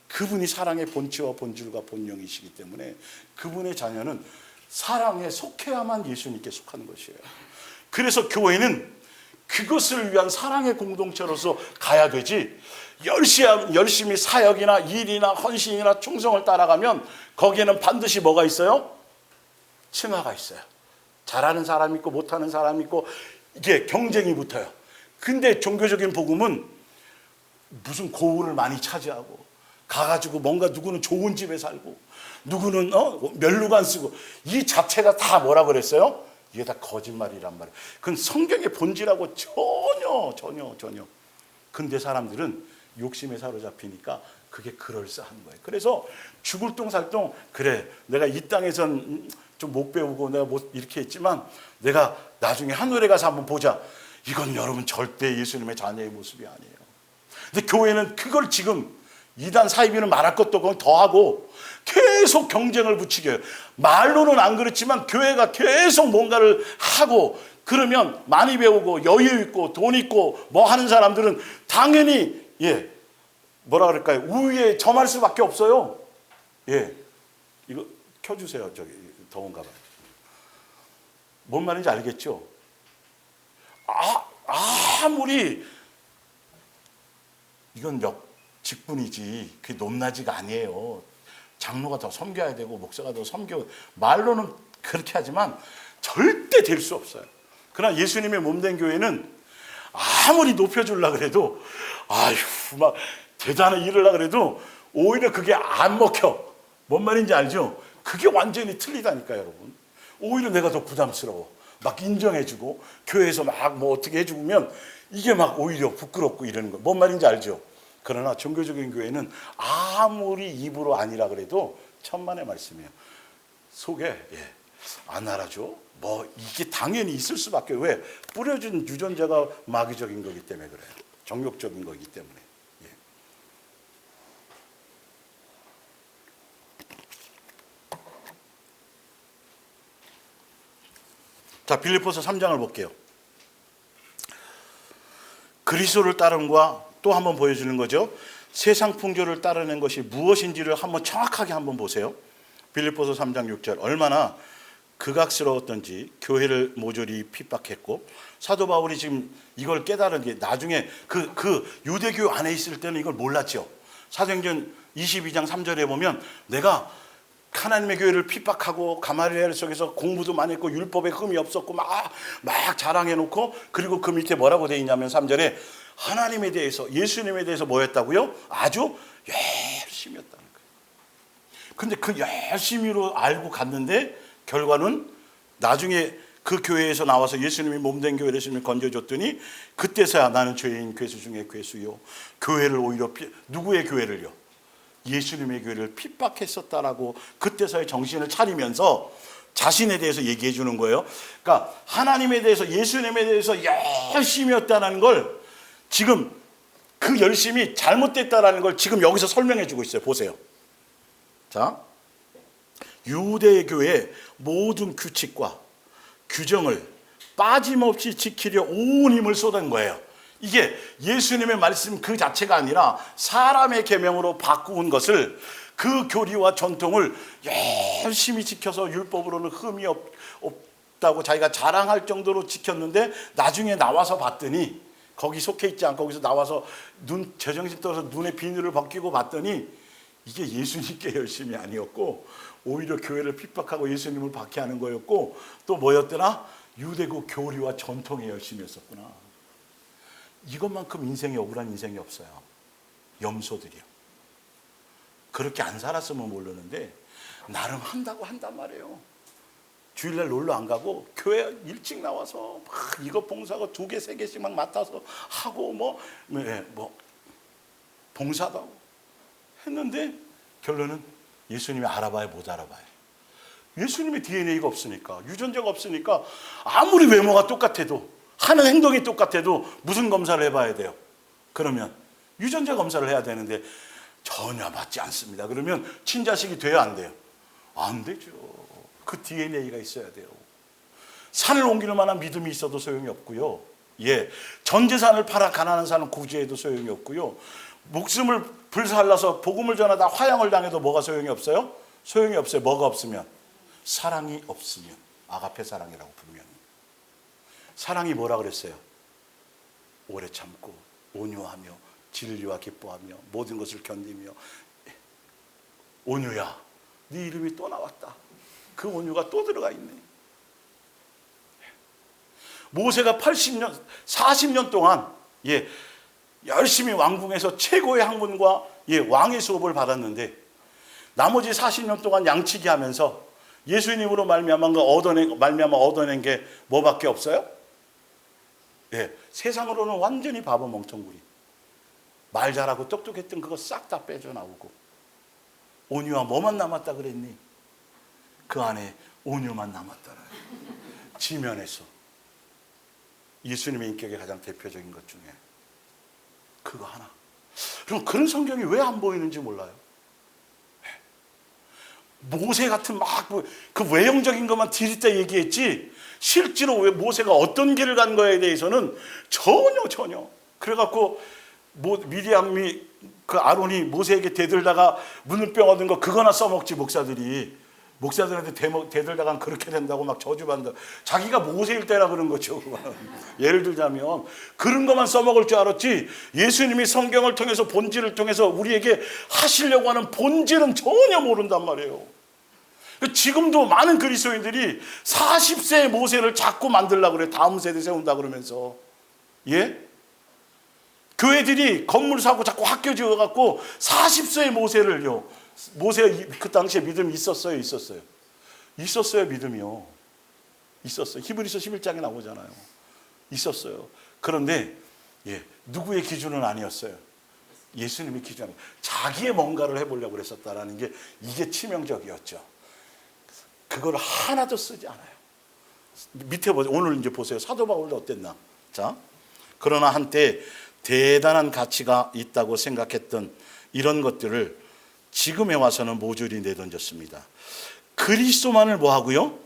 그분이 사랑의 본체와 본질과 본령이시기 때문에 그분의 자녀는 사랑에 속해야만 예수님께 속하는 것이에요. 그래서 교회는 그것을 위한 사랑의 공동체로서 가야 되지, 열심히 사역이나 일이나 헌신이나 충성을 따라가면 거기에는 반드시 뭐가 있어요? 층하가 있어요. 잘하는 사람이 있고 못하는 사람이 있고 이게 경쟁이 붙어요. 근데 종교적인 복음은 무슨 고을을 많이 차지하고 가가지고 뭔가 누구는 좋은 집에 살고 누구는 면류관 쓰고, 이 자체가 다 뭐라 그랬어요? 이게 다 거짓말이란 말이에요. 그건 성경의 본질하고 전혀. 근데 사람들은 욕심에 사로잡히니까 그게 그럴싸한 거예요. 그래서 죽을 똥살똥, 그래 내가 이 땅에선 좀 못 배우고 내가 못 이렇게 했지만 내가 나중에 하늘에 가서 한번 보자. 이건 여러분 절대 예수님의 자녀의 모습이 아니에요. 근데 교회는 그걸 지금 이단 사이비는 말할 것도 없고 더하고 계속 경쟁을 부추겨요. 말로는 안 그렇지만 교회가 계속 뭔가를 하고 그러면 많이 배우고 여유 있고 돈 있고 뭐 하는 사람들은 당연히 뭐라 그럴까요? 우위에 점할 수밖에 없어요. 이거 켜주세요. 저기 더운가 봐요. 뭔 말인지 알겠죠? 아무리 이건 직분이지 그게 높낮이가 아니에요. 장로가 더 섬겨야 되고 목사가 더 섬겨, 말로는 그렇게 하지만 절대 될 수 없어요. 그러나 예수님의 몸된 교회는 아무리 높여주려고 그래도 막 대단한 일을 하려고 그래도 오히려 그게 안 먹혀. 뭔 말인지 알죠? 그게 완전히 틀리다니까요, 여러분. 오히려 내가 더 부담스러워. 막 인정해주고 교회에서 막 뭐 어떻게 해주면 이게 막 오히려 부끄럽고 이러는 거예요. 뭔 말인지 알죠? 그러나 종교적인 교회는 아무리 입으로 아니라 그래도 천만의 말씀이에요. 속에 안 알아줘? 뭐 이게 당연히 있을 수밖에. 왜? 뿌려준 유전자가 마귀적인 거기 때문에 그래요. 정욕적인 거기 때문에. 자, 빌립보서 3장을 볼게요. 그리스도를 따름과 또 한번 보여주는 거죠. 세상 풍조를 따르는 것이 무엇인지를 한번 정확하게 한번 보세요. 빌립보서 3장 6절. 얼마나 극악스러웠던지 교회를 모조리 핍박했고, 사도 바울이 지금 이걸 깨달은 게 나중에 그 유대교 안에 있을 때는 이걸 몰랐죠. 사도행전 22장 3절에 보면 내가 하나님의 교회를 핍박하고 가말리엘 속에서 공부도 많이 했고 율법에 흠이 없었고 막 자랑해놓고, 그리고 그 밑에 뭐라고 되어 있냐면 3절에 하나님에 대해서, 예수님에 대해서 뭐였다고요? 아주 열심히 했다는 거예요. 근데 그 열심히로 알고 갔는데 결과는 나중에 그 교회에서 나와서 예수님이 몸된 교회를 예수님이 건져줬더니 그때서야 나는 죄인 괴수 중에 괴수요, 교회를 오히려 누구의 교회를요? 예수님의 교회를 핍박했었다라고 그때서야 정신을 차리면서 자신에 대해서 얘기해 주는 거예요. 그러니까 하나님에 대해서, 예수님에 대해서 열심히 했다는 걸 지금 그 열심이 잘못됐다라는 걸 지금 여기서 설명해 주고 있어요. 보세요. 자, 유대교의 모든 규칙과 규정을 빠짐없이 지키려 온 힘을 쏟은 거예요. 이게 예수님의 말씀 그 자체가 아니라 사람의 계명으로 바꾸는 것을, 그 교리와 전통을 열심히 지켜서 율법으로는 흠이 없다고 자기가 자랑할 정도로 지켰는데, 나중에 나와서 봤더니, 거기 속해 있지 않고 거기서 나와서 제정신 떨어서 눈에 비늘을 벗기고 봤더니 이게 예수님께 열심이 아니었고 오히려 교회를 핍박하고 예수님을 박해하는 거였고, 또 뭐였더라? 유대국 교리와 전통에 열심히 했었구나. 이것만큼 인생이 억울한 인생이 없어요. 염소들이요. 그렇게 안 살았으면 모르는데 나름 한다고 한단 말이에요. 주일날 놀러 안 가고 교회 일찍 나와서 막 이거 봉사하고 2개, 3개씩 막 맡아서 하고 뭐 봉사도 하고 했는데 결론은 예수님이 알아봐야 못 알아봐요. 예수님의 DNA가 없으니까, 유전자가 없으니까 아무리 외모가 똑같아도, 하는 행동이 똑같아도 무슨 검사를 해봐야 돼요? 그러면 유전자 검사를 해야 되는데 전혀 맞지 않습니다. 그러면 친자식이 돼야 안 돼요? 안 되죠. 그 DNA가 있어야 돼요. 산을 옮길 만한 믿음이 있어도 소용이 없고요. 전 재산을 팔아 가난한 사람을 구제해도 소용이 없고요. 목숨을 불살라서 복음을 전하다 화형을 당해도 뭐가 소용이 없어요? 소용이 없어요. 뭐가 없으면? 사랑이 없으면. 아가페 사랑이라고 분명히. 사랑이 뭐라 그랬어요? 오래 참고 온유하며 진리와 기뻐하며 모든 것을 견디며. 온유야, 네 이름이 또 나왔다. 그 온유가 또 들어가 있네. 모세가 40년 동안 열심히 왕궁에서 최고의 학문과 왕의 수업을 받았는데, 나머지 40년 동안 양치기 하면서 예수님으로 말미암아 얻어낸 게 뭐밖에 없어요? 세상으로는 완전히 바보 멍청구리. 말 잘하고 똑똑했던 그거 싹 다 빼져나오고, 온유와 뭐만 남았다 그랬니? 그 안에 온유만 남았더라. 지면에서. 예수님의 인격의 가장 대표적인 것 중에 그거 하나. 그럼 그런 성경이 왜 안 보이는지 몰라요. 모세 같은 막 그 외형적인 것만 디귿자 얘기했지, 실제로 왜 모세가 어떤 길을 간 거에 대해서는 전혀. 그래갖고 미리암이 그 아론이 모세에게 대들다가 문을병 얻은 거 그거나 써먹지. 목사들한테 대들다가 그렇게 된다고 막 저주받는다. 자기가 모세일 때라 그런 거죠. 예를 들자면 그런 것만 써먹을 줄 알았지, 예수님이 성경을 통해서 본질을 통해서 우리에게 하시려고 하는 본질은 전혀 모른단 말이에요. 지금도 많은 그리스도인들이 40세의 모세를 자꾸 만들려고 그래. 다음 세대 세운다 그러면서. 교회들이 건물 사고 자꾸 학교 지어갖고 40세의 모세를요. 모세가 그 당시에 믿음이 있었어요? 있었어요, 믿음이요. 있었어요. 히브리서 11장에 나오잖아요. 있었어요. 그런데 누구의 기준은 아니었어요. 예수님의 기준은 자기의 뭔가를 해보려고 그랬었다라는 게 이게 치명적이었죠. 그걸 하나도 쓰지 않아요. 밑에 보세요. 오늘 이제 보세요. 사도 바울도 어땠나? 자, 그러나 한때 대단한 가치가 있다고 생각했던 이런 것들을 지금에 와서는 모조리 내던졌습니다. 그리스도만을 뭐 하고요?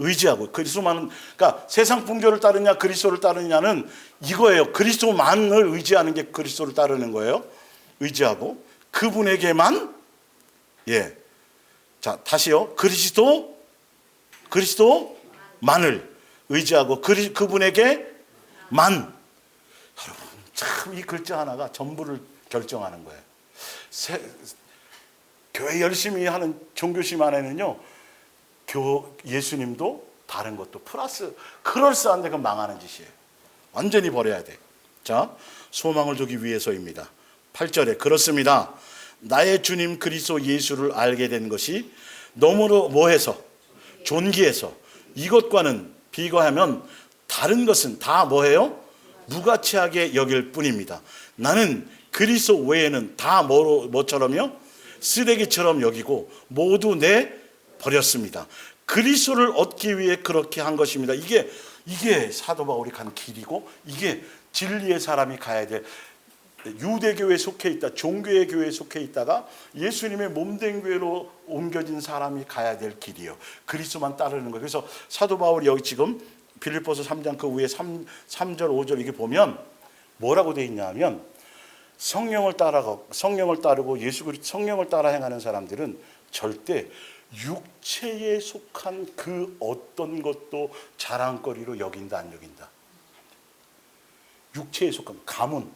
의지하고. 그리스도만은, 그러니까 세상 풍조를 따르냐 그리스도를 따르냐는 이거예요. 그리스도만을 의지하는 게 그리스도를 따르는 거예요. 의지하고 그분에게만. 자, 다시요. 그리스도만을 의지하고 그분에게만. 여러분, 참 이 글자 하나가 전부를 결정하는 거예요. 교회 열심히 하는 종교심 안에는요, 예수님도 다른 것도 플러스 그럴싸한데 그건 망하는 짓이에요. 완전히 버려야 돼. 자, 소망을 두기 위해서입니다. 8절에 그렇습니다. 나의 주님 그리스도 예수를 알게 된 것이 너무도 뭐해서? 존귀해서 이것과는 비교하면 다른 것은 다 뭐해요? 무가치하게 여길 뿐입니다. 나는 그리스도 외에는 다 뭐처럼요? 쓰레기처럼 여기고 모두 내 버렸습니다. 그리스도를 얻기 위해 그렇게 한 것입니다. 이게 사도 바울이 간 길이고, 이게 진리의 사람이 가야 될 유대교에 속해 있다, 종교의 교회에 속해 있다가 예수님의 몸된 교회로 옮겨진 사람이 가야 될 길이에요. 그리스도만 따르는 거예요. 그래서 사도 바울이 여기 지금 빌립보서 3장 그 위에 3절 5절 이게 보면 뭐라고 돼 있냐면 성령을 따르고 예수 그리스도 성령을 따라 행하는 사람들은 절대 육체에 속한 그 어떤 것도 자랑거리로 여긴다 안 여긴다. 육체에 속한 가문,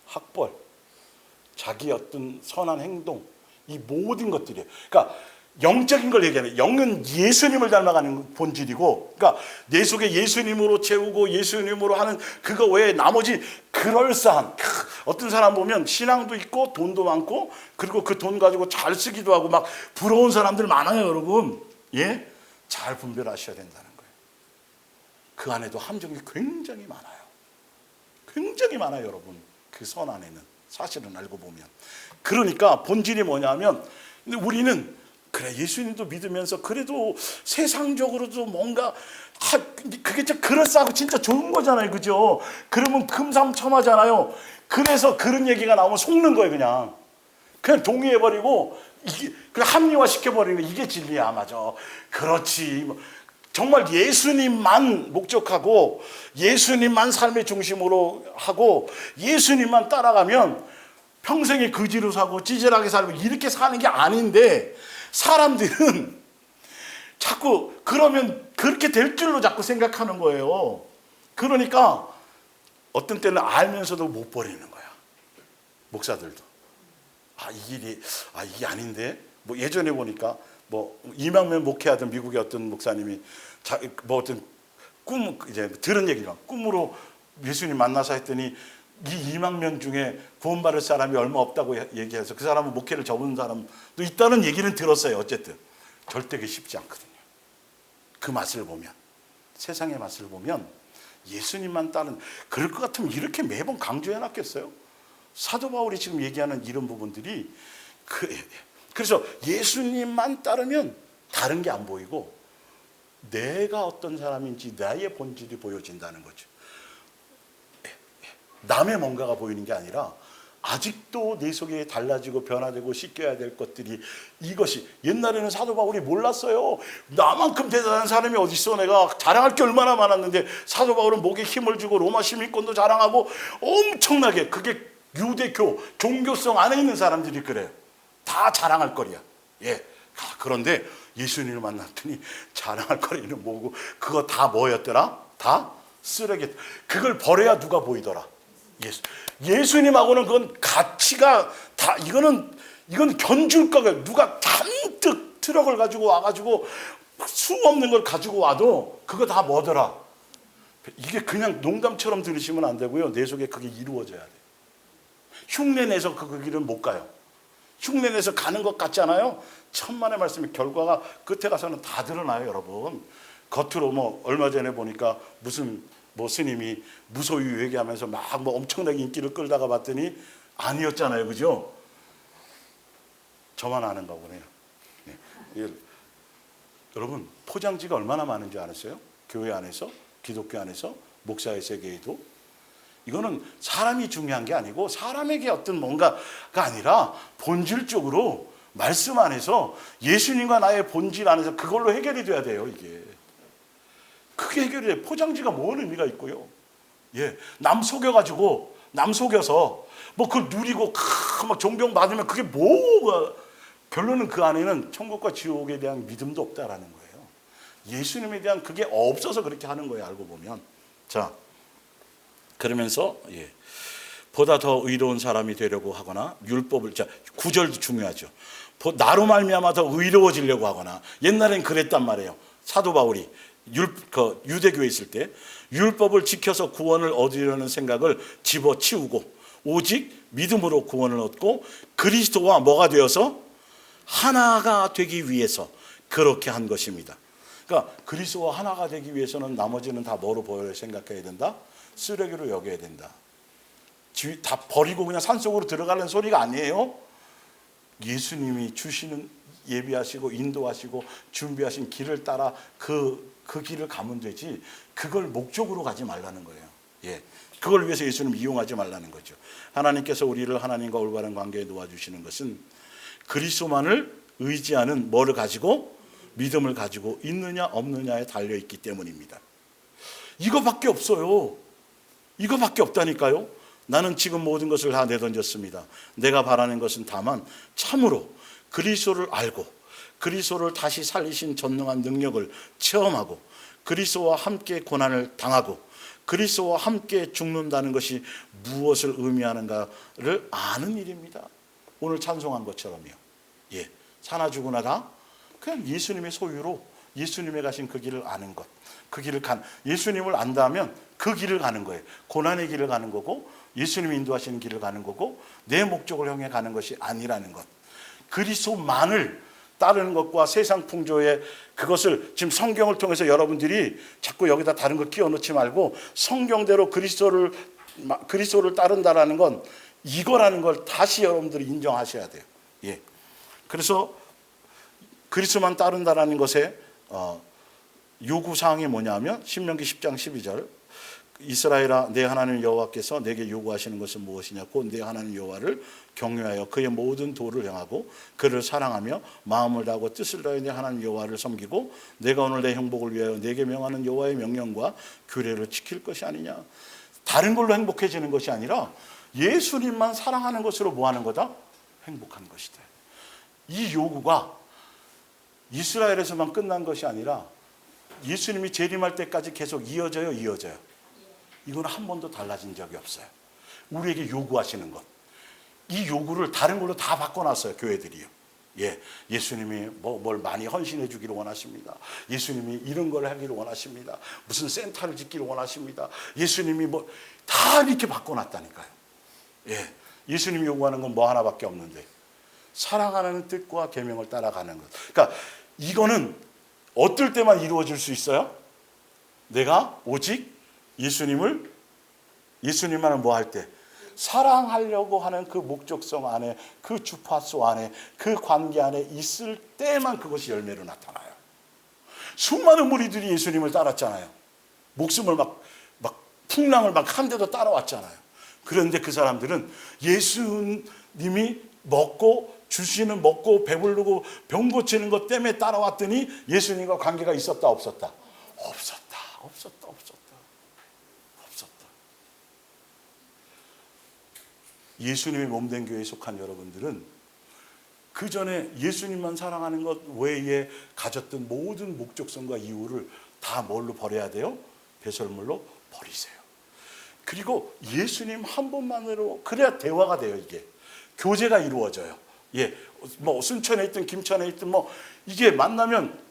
학벌, 자기 어떤 선한 행동, 이 모든 것들이에요. 그러니까 영적인 걸 얘기하는, 영은 예수님을 닮아가는 본질이고, 그러니까 내 속에 예수님으로 채우고 예수님으로 하는 그거 외에 나머지 그럴싸한, 어떤 사람 보면 신앙도 있고 돈도 많고 그리고 그 돈 가지고 잘 쓰기도 하고 막 부러운 사람들 많아요, 여러분. 예? 잘 분별하셔야 된다는 거예요. 그 안에도 함정이 굉장히 많아요. 굉장히 많아요, 여러분. 그 선 안에는 사실은 알고 보면. 그러니까 본질이 뭐냐면, 근데 우리는 그래 예수님도 믿으면서 그래도 세상적으로도 뭔가 그게 진짜 그럴싸하고 진짜 좋은 거잖아요, 그죠? 그러면 금상첨화잖아요. 그래서 그런 얘기가 나오면 속는 거예요. 그냥 동의해버리고 이게 그냥 합리화 시켜버리는 거. 이게 진리야, 맞아. 그렇지. 정말 예수님만 목적하고 예수님만 삶의 중심으로 하고 예수님만 따라가면 평생에 거지로 사고 찌질하게 살고 이렇게 사는 게 아닌데, 사람들은 자꾸 그러면 그렇게 될 줄로 자꾸 생각하는 거예요. 그러니까 어떤 때는 알면서도 못 버리는 거야, 목사들도. 이게 아닌데. 뭐 예전에 보니까 뭐 2만 명 목회하던 미국의 어떤 목사님이 뭐 어떤 꿈, 이제 들은 얘기가 꿈으로 예수님 만나서 했더니 이 2만 명 중에 구원받을 사람이 얼마 없다고 얘기해서 그 사람은 목회를 접은 사람도 있다는 얘기는 들었어요. 어쨌든 절대 그게 쉽지 않거든요. 그 맛을 보면, 세상의 맛을 보면 예수님만 따른, 그럴 것 같으면 이렇게 매번 강조해 놨겠어요? 사도 바울이 지금 얘기하는 이런 부분들이 그래서 예수님만 따르면 다른 게 안 보이고 내가 어떤 사람인지 나의 본질이 보여진다는 거죠. 남의 뭔가가 보이는 게 아니라 아직도 내 속에 달라지고 변화되고 씻겨야 될 것들이, 이것이 옛날에는 사도 바울이 몰랐어요. 나만큼 대단한 사람이 어디 있어. 내가 자랑할 게 얼마나 많았는데 사도 바울은 목에 힘을 주고 로마 시민권도 자랑하고 엄청나게, 그게 유대교 종교성 안에 있는 사람들이 그래요. 다 자랑할 거리야. 예. 그런데 예수님을 만났더니 자랑할 거리는 뭐고, 그거 다 뭐였더라? 다 쓰레기. 그걸 버려야 누가 보이더라? 예수님하고는 그건 가치가 다, 이건 견줄 거가, 누가 잔뜩 트럭을 가지고 와가지고 수 없는 걸 가지고 와도 그거 다 뭐더라? 이게 그냥 농담처럼 들으시면 안 되고요. 내 속에 그게 이루어져야 돼. 흉내내서 그 길은 못 가요. 흉내내서 가는 것 같잖아요. 천만의 말씀의 결과가 끝에 가서는 다 드러나요, 여러분. 겉으로 뭐 얼마 전에 보니까 무슨 뭐 스님이 무소유 얘기하면서 막 뭐 엄청나게 인기를 끌다가 봤더니 아니었잖아요, 그죠? 저만 아는가 보네요. 네. 여러분, 포장지가 얼마나 많은지 아세요? 교회 안에서, 기독교 안에서, 목사의 세계에도. 이거는 사람이 중요한 게 아니고 사람에게 어떤 뭔가가 아니라 본질적으로 말씀 안에서 예수님과 나의 본질 안에서 그걸로 해결이 돼야 돼요, 이게. 그게 해결이 돼요. 포장지가 뭔 의미가 있고요. 예. 남 속여가지고, 남 속여서 뭐 그걸 누리고 막 존경받으면 그게 뭐가, 결론은 그 안에는 천국과 지옥에 대한 믿음도 없다라는 거예요. 예수님에 대한 그게 없어서 그렇게 하는 거예요, 알고 보면. 자, 그러면서 보다 더 의로운 사람이 되려고 하거나 율법을, 자, 구절도 중요하죠. 나로 말미암아 더 의로워지려고 하거나, 옛날엔 그랬단 말이에요. 사도 바울이 유대교에 있을 때 율법을 지켜서 구원을 얻으려는 생각을 집어치우고 오직 믿음으로 구원을 얻고 그리스도와 뭐가 되어서 하나가 되기 위해서 그렇게 한 것입니다. 그러니까 그리스도와 하나가 되기 위해서는 나머지는 다 뭐로 보여 생각해야 된다? 쓰레기로 여겨야 된다. 다 버리고 그냥 산속으로 들어가는 소리가 아니에요. 예수님이 주시는, 예비하시고 인도하시고 준비하신 길을 따라 그 길을 가면 되지, 그걸 목적으로 가지 말라는 거예요. 예. 그걸 위해서 예수님 이용하지 말라는 거죠. 하나님께서 우리를 하나님과 올바른 관계에 놓아주시는 것은 그리스도만을 의지하는 뭐를 가지고? 믿음을 가지고 있느냐 없느냐에 달려있기 때문입니다. 이거밖에 없어요. 이거밖에 없다니까요. 나는 지금 모든 것을 다 내던졌습니다. 내가 바라는 것은 다만 참으로 그리스도를 알고 그리스도를 다시 살리신 전능한 능력을 체험하고 그리스도와 함께 고난을 당하고 그리스도와 함께 죽는다는 것이 무엇을 의미하는가를 아는 일입니다. 오늘 찬송한 것처럼요. 예, 사나 죽으나 다 그냥 예수님의 소유로 예수님의 가신 그 길을 아는 것. 그 길을 예수님을 안다면 그 길을 가는 거예요. 고난의 길을 가는 거고 예수님이 인도하시는 길을 가는 거고 내 목적을 향해 가는 것이 아니라는 것. 그리스도만을 따르는 것과 세상 풍조의 그것을 지금 성경을 통해서 여러분들이 자꾸 여기다 다른 거 끼워 넣지 말고 성경대로 그리스도를 따른다라는 건 이거라는 걸 다시 여러분들이 인정하셔야 돼요. 예. 그래서 그리스도만 따른다라는 것에 요구사항이 뭐냐면 신명기 10장 12절 이스라엘아 내 하나님 여호와께서 내게 요구하시는 것은 무엇이냐 곧 내 하나님 여호와를 경외하여 그의 모든 도를 행하고 그를 사랑하며 마음을 다하고 뜻을 다하여 내 하나님 여호와를 섬기고 내가 오늘 내 행복을 위하여 내게 명하는 여호와의 명령과 규례를 지킬 것이 아니냐. 다른 걸로 행복해지는 것이 아니라 예수님만 사랑하는 것으로 뭐 하는 거다? 행복한 것이다. 이 요구가 이스라엘에서만 끝난 것이 아니라 예수님이 재림할 때까지 계속 이어져요. 이건 한 번도 달라진 적이 없어요. 우리에게 요구하시는 것. 이 요구를 다른 걸로 다 바꿔놨어요. 교회들이요. 예, 예수님이 뭘 많이 헌신해 주기를 원하십니다. 예수님이 이런 걸 하기를 원하십니다. 무슨 센터를 짓기를 원하십니다. 예수님이 다 이렇게 바꿔놨다니까요. 예, 예수님이 요구하는 건 뭐 하나밖에 없는데 사랑하는 뜻과 계명을 따라가는 것. 그러니까 이거는 어떨 때만 이루어질 수 있어요? 내가 오직 예수님만을 뭐 할 때? 사랑하려고 하는 그 목적성 안에, 그 주파수 안에, 그 관계 안에 있을 때만 그것이 열매로 나타나요. 수많은 무리들이 예수님을 따랐잖아요. 목숨을 풍랑을 한 대도 따라왔잖아요. 그런데 그 사람들은 예수님이 먹고 배부르고 병 고치는 것 때문에 따라왔더니 예수님과 관계가 있었다 없었다? 없었다. 예수님의 몸된 교회에 속한 여러분들은 그 전에 예수님만 사랑하는 것 외에 가졌던 모든 목적성과 이유를 다 뭘로 버려야 돼요? 배설물로 버리세요. 그리고 예수님 한 분만으로 그래야 대화가 돼요. 이게 교제가 이루어져요. 예, 순천에 있든 김천에 있든 이게 만나면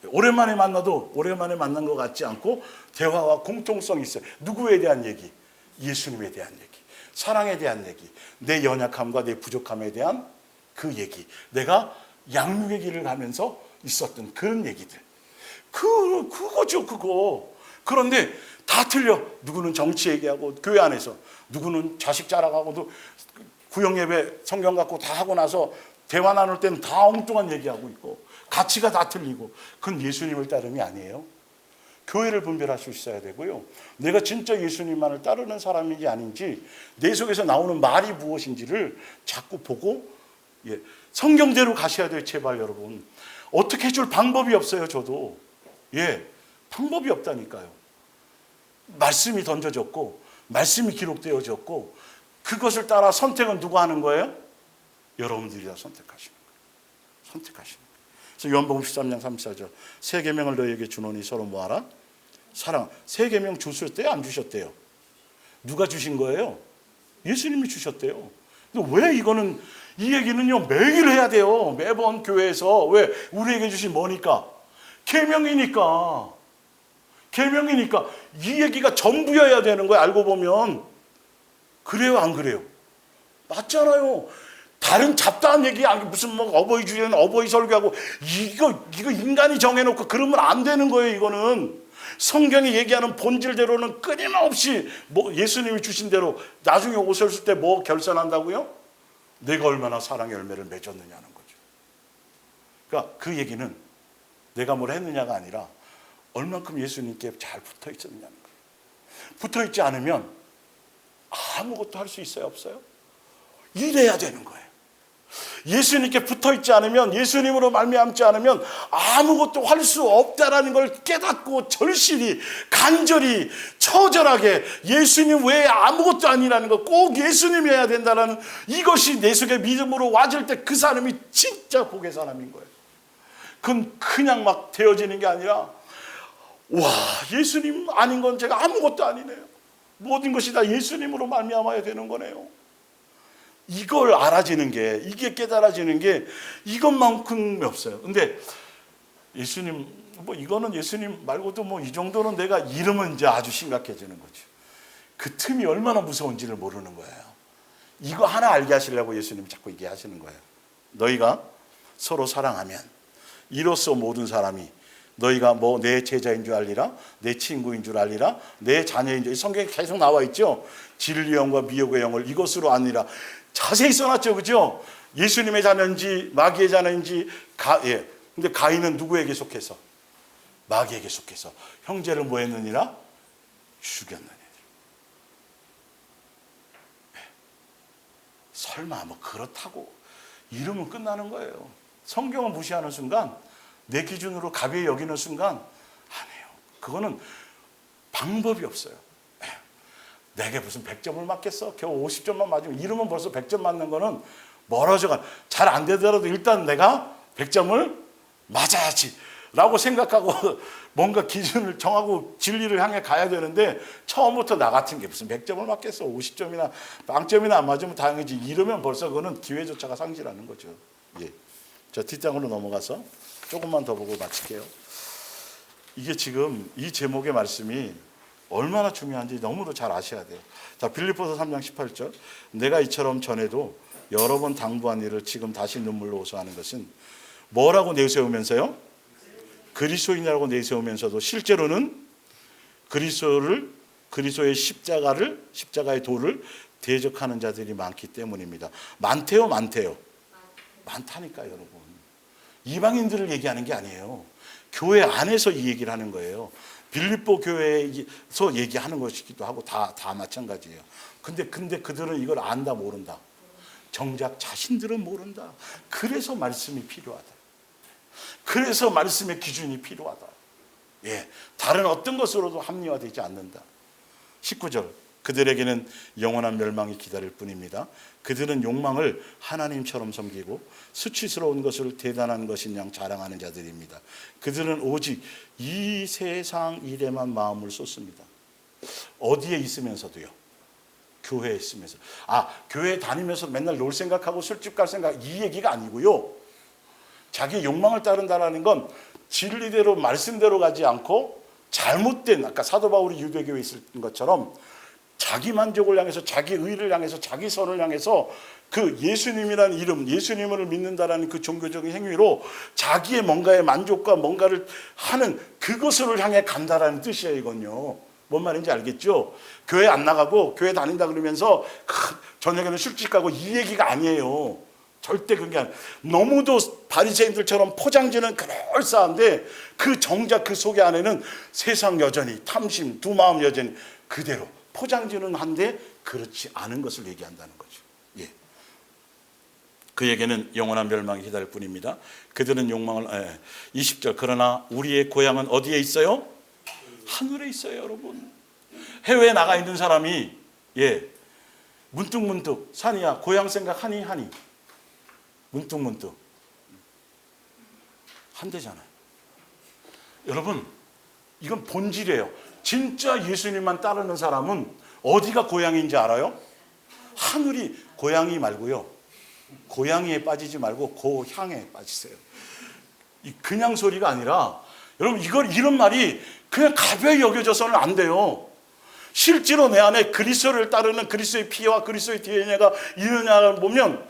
오랜만에 만나도 오랜만에 만난 것 같지 않고 대화와 공통성이 있어요. 누구에 대한 얘기? 예수님에 대한 얘기. 사랑에 대한 얘기, 내 연약함과 내 부족함에 대한 그 얘기, 내가 양육의 길을 가면서 있었던 그런 얘기들, 그거죠, 그거. 그런데 다 틀려. 누구는 정치 얘기하고 교회 안에서, 누구는 자식 자랑하고도 구역예배 성경 갖고 다 하고 나서 대화 나눌 때는 다 엉뚱한 얘기하고 있고 가치가 다 틀리고 그건 예수님을 따름이 아니에요. 교회를 분별할 수 있어야 되고요. 내가 진짜 예수님만을 따르는 사람인지 아닌지 내 속에서 나오는 말이 무엇인지를 자꾸 보고 성경대로 가셔야 돼요. 제발 여러분. 어떻게 해줄 방법이 없어요. 저도. 방법이 없다니까요. 말씀이 던져졌고 말씀이 기록되어졌고 그것을 따라 선택은 누가 하는 거예요? 여러분들이 다 선택하시는 거예요. 그래서 요한복음 13장 34절 새 계명을 너희에게 주노니 서로 뭐하라? 사랑. 새 계명 주셨대요? 안 주셨대요? 누가 주신 거예요? 예수님이 주셨대요. 근데 왜 이 얘기는요 매일 해야 돼요. 매번 교회에서. 왜? 우리에게 주신 뭐니까? 계명이니까. 이 얘기가 전부여야 되는 거예요. 알고 보면. 그래요 안 그래요? 맞잖아요. 다른 잡다한 얘기, 무슨 어버이 주일에는 어버이 설교하고 이거 인간이 정해놓고 그러면 안 되는 거예요. 이거는 성경이 얘기하는 본질대로는 끊임없이 예수님이 주신 대로 나중에 오셨을 때 뭐 결산한다고요? 내가 얼마나 사랑의 열매를 맺었느냐는 거죠. 그러니까 그 얘기는 내가 뭘 했느냐가 아니라 얼만큼 예수님께 잘 붙어 있었느냐는 거예요. 붙어 있지 않으면 아무것도 할 수 있어요, 없어요? 이래야 되는 거예요. 예수님께 붙어있지 않으면, 예수님으로 말미암지 않으면 아무것도 할 수 없다라는 걸 깨닫고 절실히, 간절히, 처절하게 예수님 외에 아무것도 아니라는 거, 꼭 예수님이 해야 된다는 이것이 내 속에 믿음으로 와질 때 그 사람이 진짜 복의 사람인 거예요. 그건 그냥 막 되어지는 게 아니라, 와, 예수님 아닌 건 제가 아무것도 아니네요. 모든 것이 다 예수님으로 말미암아야 되는 거네요. 이걸 알아지는 게, 이게 깨달아지는 게 이것만큼이 없어요. 근데 예수님, 뭐 이거는 예수님 말고도 뭐 이 정도는 내가 이러면 이제 아주 심각해지는 거죠. 그 틈이 얼마나 무서운지를 모르는 거예요. 이거 하나 알게 하시려고 예수님 자꾸 얘기하시는 거예요. 너희가 서로 사랑하면 이로써 모든 사람이 너희가 뭐 내 제자인 줄 알리라, 내 친구인 줄 알리라, 내 자녀인 줄. 성경에 계속 나와 있죠. 진리의 영과 미혹의 영을 이것으로 아니라. 자세히 써놨죠, 그죠? 예수님의 자녀인지 마귀의 자녀인지. 예. 근데 가인은 누구에게 속해서? 마귀에게 속해서 형제를 뭐 했느니라? 죽였느니라. 예. 설마 뭐 그렇다고 이러면 끝나는 거예요. 성경을 무시하는 순간, 내 기준으로 가벼이 여기는 순간 안 해요. 그거는 방법이 없어요. 내게 무슨 100점을 맞겠어? 겨우 50점만 맞으면, 이러면 벌써 100점 맞는 거는 멀어져가. 잘 안 되더라도 일단 내가 100점을 맞아야지 라고 생각하고 뭔가 기준을 정하고 진리를 향해 가야 되는데, 처음부터 나 같은 게 무슨 100점을 맞겠어? 50점이나 빵점이나 안 맞으면 다행이지. 이러면 벌써 그거는 기회조차가 상실하는 거죠. 예. 자, 뒷장으로 넘어가서 조금만 더 보고 마칠게요. 이게 지금 이 제목의 말씀이 얼마나 중요한지 너무도 잘 아셔야 돼요. 자, 빌립보서 3장 18절. 내가 이처럼 전에도 여러 번 당부한 일을 지금 다시 눈물로 호소하는 것은 뭐라고 내세우면서요? 그리스도인이라고 내세우면서도 실제로는 그리스도의 십자가의 도를 대적하는 자들이 많기 때문입니다. 많대요, 많대요. 많다니까요, 여러분. 이방인들을 얘기하는 게 아니에요. 교회 안에서 이 얘기를 하는 거예요. 빌립보 교회에서 얘기하는 것이기도 하고 다 마찬가지예요. 근데 그들은 이걸 안다 모른다. 정작 자신들은 모른다. 그래서 말씀이 필요하다. 그래서 말씀의 기준이 필요하다. 예, 다른 어떤 것으로도 합리화되지 않는다. 19절. 그들에게는 영원한 멸망이 기다릴 뿐입니다. 그들은 욕망을 하나님처럼 섬기고 수치스러운 것을 대단한 것인 양 자랑하는 자들입니다. 그들은 오직 이 세상 일에만 마음을 쏟습니다. 어디에 있으면서도요? 교회에 있으면서. 교회 다니면서 맨날 놀 생각하고 술집 갈 생각, 이 얘기가 아니고요. 자기 욕망을 따른다는 건 진리대로 말씀대로 가지 않고 잘못된, 아까 사도 바울이 유대교회에 있을 것처럼 자기 만족을 향해서, 자기 의를 향해서, 자기 선을 향해서 그 예수님이라는 이름, 예수님을 믿는다라는 그 종교적인 행위로 자기의 뭔가의 만족과 뭔가를 하는 그것을 향해 간다라는 뜻이에요, 이건요. 뭔 말인지 알겠죠? 교회 안 나가고 교회 다닌다 그러면서 저녁에는 술집 가고 이 얘기가 아니에요. 절대 그게 아니에요. 너무도 바리새인들처럼 포장지는 그럴싸한데 그 정작 그 속에 안에는 세상 여전히, 탐심, 두 마음 여전히 그대로 포장지는 한데 그렇지 않은 것을 얘기한다는 거죠. 예. 그에게는 영원한 멸망이 기다릴 뿐입니다. 그들은 욕망을 20절. 그러나 우리의 고향은 어디에 있어요? 하늘에 있어요, 여러분. 해외에 나가 있는 사람이 문득문득 산이야 고향 생각하니 문득문득 한대잖아요. 여러분, 이건 본질이에요. 진짜 예수님만 따르는 사람은 어디가 고향인지 알아요? 하늘이. 고향이 말고요, 고향이에 빠지지 말고 고향에 빠지세요. 그냥 소리가 아니라, 여러분, 이런 말이 그냥 가벼이 여겨져서는 안 돼요. 실제로 내 안에 그리스도를 따르는 그리스도의 피와 그리스도의 DNA가 있느냐를 보면,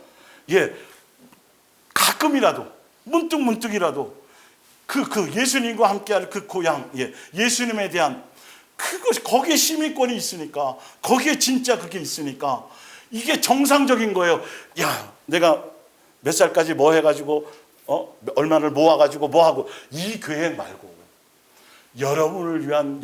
가끔이라도, 문득문득이라도 그 예수님과 함께할 그 고향, 예수님에 대한 그것이, 거기에 시민권이 있으니까, 거기에 진짜 그게 있으니까 이게 정상적인 거예요. 야, 내가 몇 살까지 뭐 해가지고 얼마를 모아가지고 뭐 하고, 이 계획 말고 여러분을 위한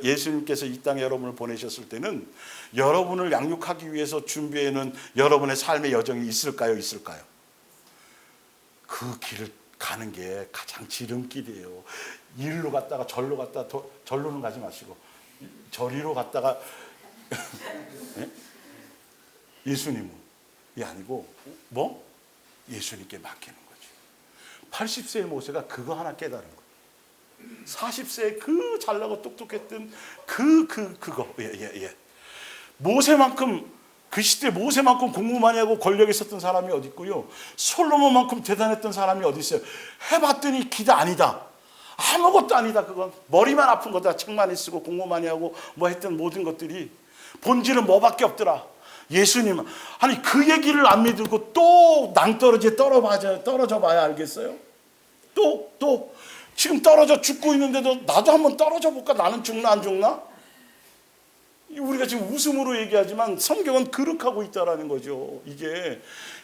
예수님께서 이 땅에 여러분을 보내셨을 때는 여러분을 양육하기 위해서 준비해 놓은 여러분의 삶의 여정이 있을까요? 있을까요? 그 길을 가는 게 가장 지름길이에요. 이리로 갔다가 절로 갔다가 절로는 가지 마시고 저리로 갔다가 예수님이 아니고 뭐? 예수님께 맡기는 거지. 80세의 모세가 그거 하나 깨달은 거예요. 40세에 그 잘나고 똑똑했던 그거. 예. 모세만큼, 그 시대 모세만큼 공부 많이 하고 권력 있었던 사람이 어디 있고요. 솔로몬만큼 대단했던 사람이 어디 있어요. 해봤더니 기다 아니다. 아무것도 아니다. 그건 머리만 아픈 거다. 책 많이 쓰고 공부 많이 하고 뭐 했던 모든 것들이 본질은 뭐밖에 없더라. 예수님. 아니 그 얘기를 안 믿고 또 낭떠러지에 떨어져 봐야 알겠어요. 또 지금 떨어져 죽고 있는데도 나도 한번 떨어져 볼까? 나는 죽나 안 죽나? 우리가 지금 웃음으로 얘기하지만 성경은 그렇게하고 있다라는 거죠.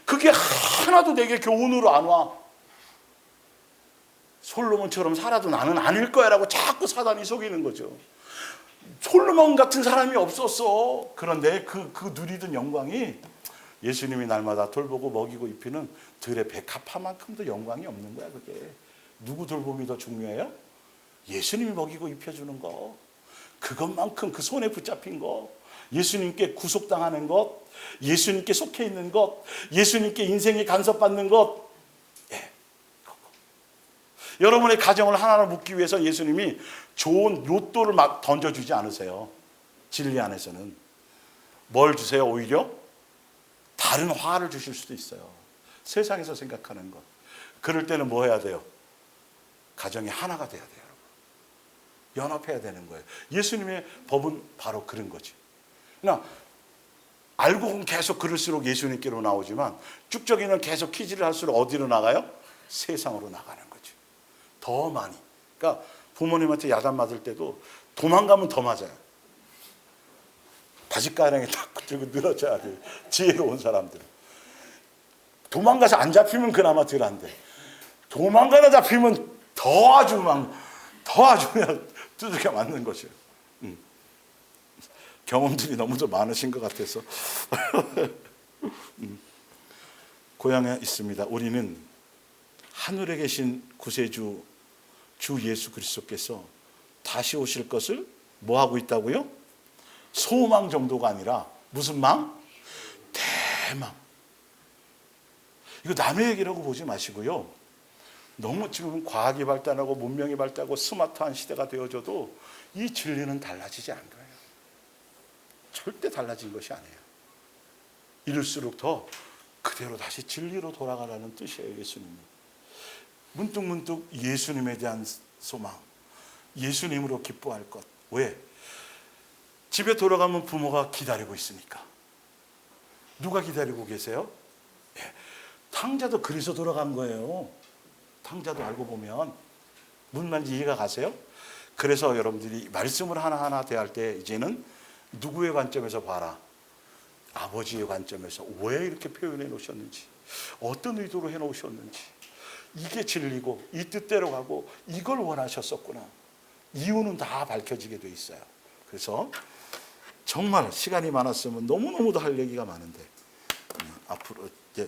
그게 하나도 내게 교훈으로 안 와. 솔로몬처럼 살아도 나는 아닐 거야 라고 자꾸 사단이 속이는 거죠. 솔로몬 같은 사람이 없었어. 그런데 그 누리던 영광이 예수님이 날마다 돌보고 먹이고 입히는 들의 백합화만큼도 영광이 없는 거야. 그게 누구 돌봄이 더 중요해요? 예수님이 먹이고 입혀주는 거. 그것만큼 그 손에 붙잡힌 것, 예수님께 구속당하는 것, 예수님께 속해 있는 것, 예수님께 인생이 간섭받는 것. 그거. 여러분의 가정을 하나로 묶기 위해서 예수님이 좋은 로또를 막 던져주지 않으세요. 진리 안에서는 뭘 주세요? 오히려 다른 화를 주실 수도 있어요. 세상에서 생각하는 것. 그럴 때는 뭐 해야 돼요? 가정이 하나가 돼야 돼요. 연합해야 되는 거예요. 예수님의 법은 바로 그런 거지. 그러나 알고 보면 계속 그럴수록 예수님께로 나오지만 쭉저기는 계속 퀴즈를 할수록 어디로 나가요? 세상으로 나가는 거죠. 더 많이. 그러니까 부모님한테 야단 맞을 때도 도망가면 더 맞아요. 바짓가랑에 딱 들고 늘어져야 돼요. 지혜로운 사람들은. 도망가서 안 잡히면 그나마 덜 안 돼. 도망가다 잡히면 더 아주 그냥 두들겨 맞는 것이에요. 경험들이 너무도 많으신 것 같아서. 고향에 있습니다. 우리는 하늘에 계신 구세주 주 예수 그리스도께서 다시 오실 것을 뭐 하고 있다고요? 소망 정도가 아니라 무슨 망? 대망. 이거 남의 얘기라고 보지 마시고요. 너무 지금 과학이 발달하고 문명이 발달하고 스마트한 시대가 되어져도 이 진리는 달라지지 않은 거예요. 절대 달라진 것이 아니에요. 이럴수록 더 그대로 다시 진리로 돌아가라는 뜻이에요. 예수님이. 문득문득 예수님에 대한 소망, 예수님으로 기뻐할 것. 왜? 집에 돌아가면 부모가 기다리고 있으니까. 누가 기다리고 계세요? 탕자도 그래서 돌아간 거예요. 탕자도 알고 보면 무슨 말인지 이해가 가세요? 그래서 여러분들이 말씀을 하나하나 대할 때 이제는 누구의 관점에서 봐라. 아버지의 관점에서 왜 이렇게 표현해 놓으셨는지, 어떤 의도로 해 놓으셨는지, 이게 진리고 이 뜻대로 가고 이걸 원하셨었구나. 이유는 다 밝혀지게 돼 있어요. 그래서 정말 시간이 많았으면 너무너무도 할 얘기가 많은데 앞으로 이제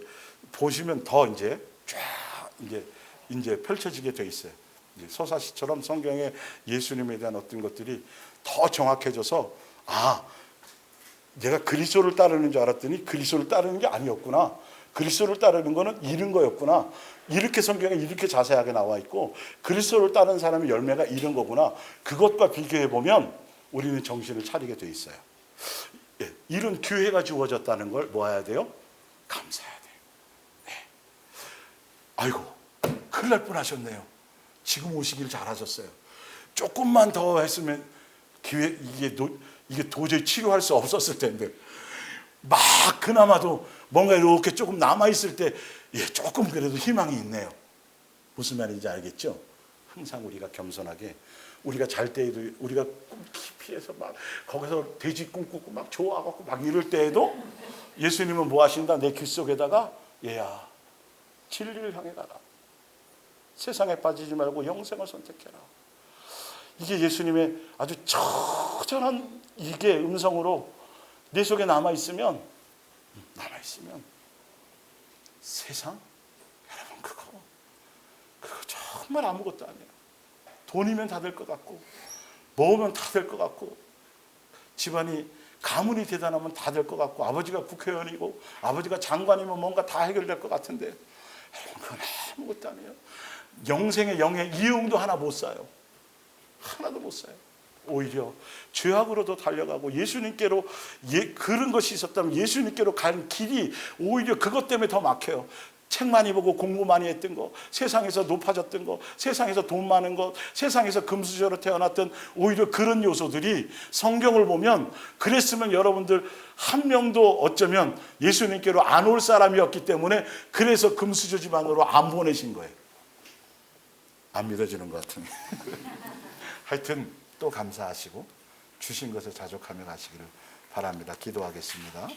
보시면 더 이제 쫙 이제 펼쳐지게 돼 있어요. 서사시처럼 성경에 예수님에 대한 어떤 것들이 더 정확해져서 내가 그리스도를 따르는 줄 알았더니 그리스도를 따르는 게 아니었구나. 그리스도를 따르는 거는 이런 거였구나. 이렇게 성경에 이렇게 자세하게 나와 있고 그리스도를 따르는 사람의 열매가 이런 거구나. 그것과 비교해 보면 우리는 정신을 차리게 돼 있어요. 이런 기회가 주어졌다는 걸 뭐 해야 돼요? 감사해야 돼요. 아이고 큰일 날 뻔하셨네요. 지금 오시길 잘하셨어요. 조금만 더 했으면 이게 도저히 치료할 수 없었을 텐데 막 그나마도 뭔가 이렇게 조금 남아있을 때 조금 그래도 희망이 있네요. 무슨 말인지 알겠죠? 항상 우리가 겸손하게 우리가 잘 때에도 우리가 꿈 깊이에서 막 거기서 돼지 꿈 꾸고 막 좋아하고 막 이럴 때에도 예수님은 뭐 하신다? 내 길 속에다가 얘야 진리를 향해 가라. 세상에 빠지지 말고 영생을 선택해라. 이게 예수님의 아주 처절한 이게 음성으로 내 속에 남아있으면 세상? 여러분 그거 정말 아무것도 아니에요. 돈이면 다 될 것 같고 모으면 다 될 것 같고 집안이 가문이 대단하면 다 될 것 같고 아버지가 국회의원이고 아버지가 장관이면 뭔가 다 해결될 것 같은데 여러분 그건 아무것도 아니에요. 영생의 영의 이용도 하나 못 사요. 하나도 못 사요. 오히려 죄악으로도 달려가고 예수님께로 그런 것이 있었다면 예수님께로 간 길이 오히려 그것 때문에 더 막혀요. 책 많이 보고 공부 많이 했던 거, 세상에서 높아졌던 거, 세상에서 돈 많은 거, 세상에서 금수저로 태어났던 오히려 그런 요소들이 성경을 보면 그랬으면 여러분들 한 명도 어쩌면 예수님께로 안 올 사람이었기 때문에 그래서 금수저 집안으로 안 보내신 거예요. 안 믿어지는 것 같으니 하여튼 또 감사하시고 주신 것을 자족하며 가시기를 바랍니다. 기도하겠습니다.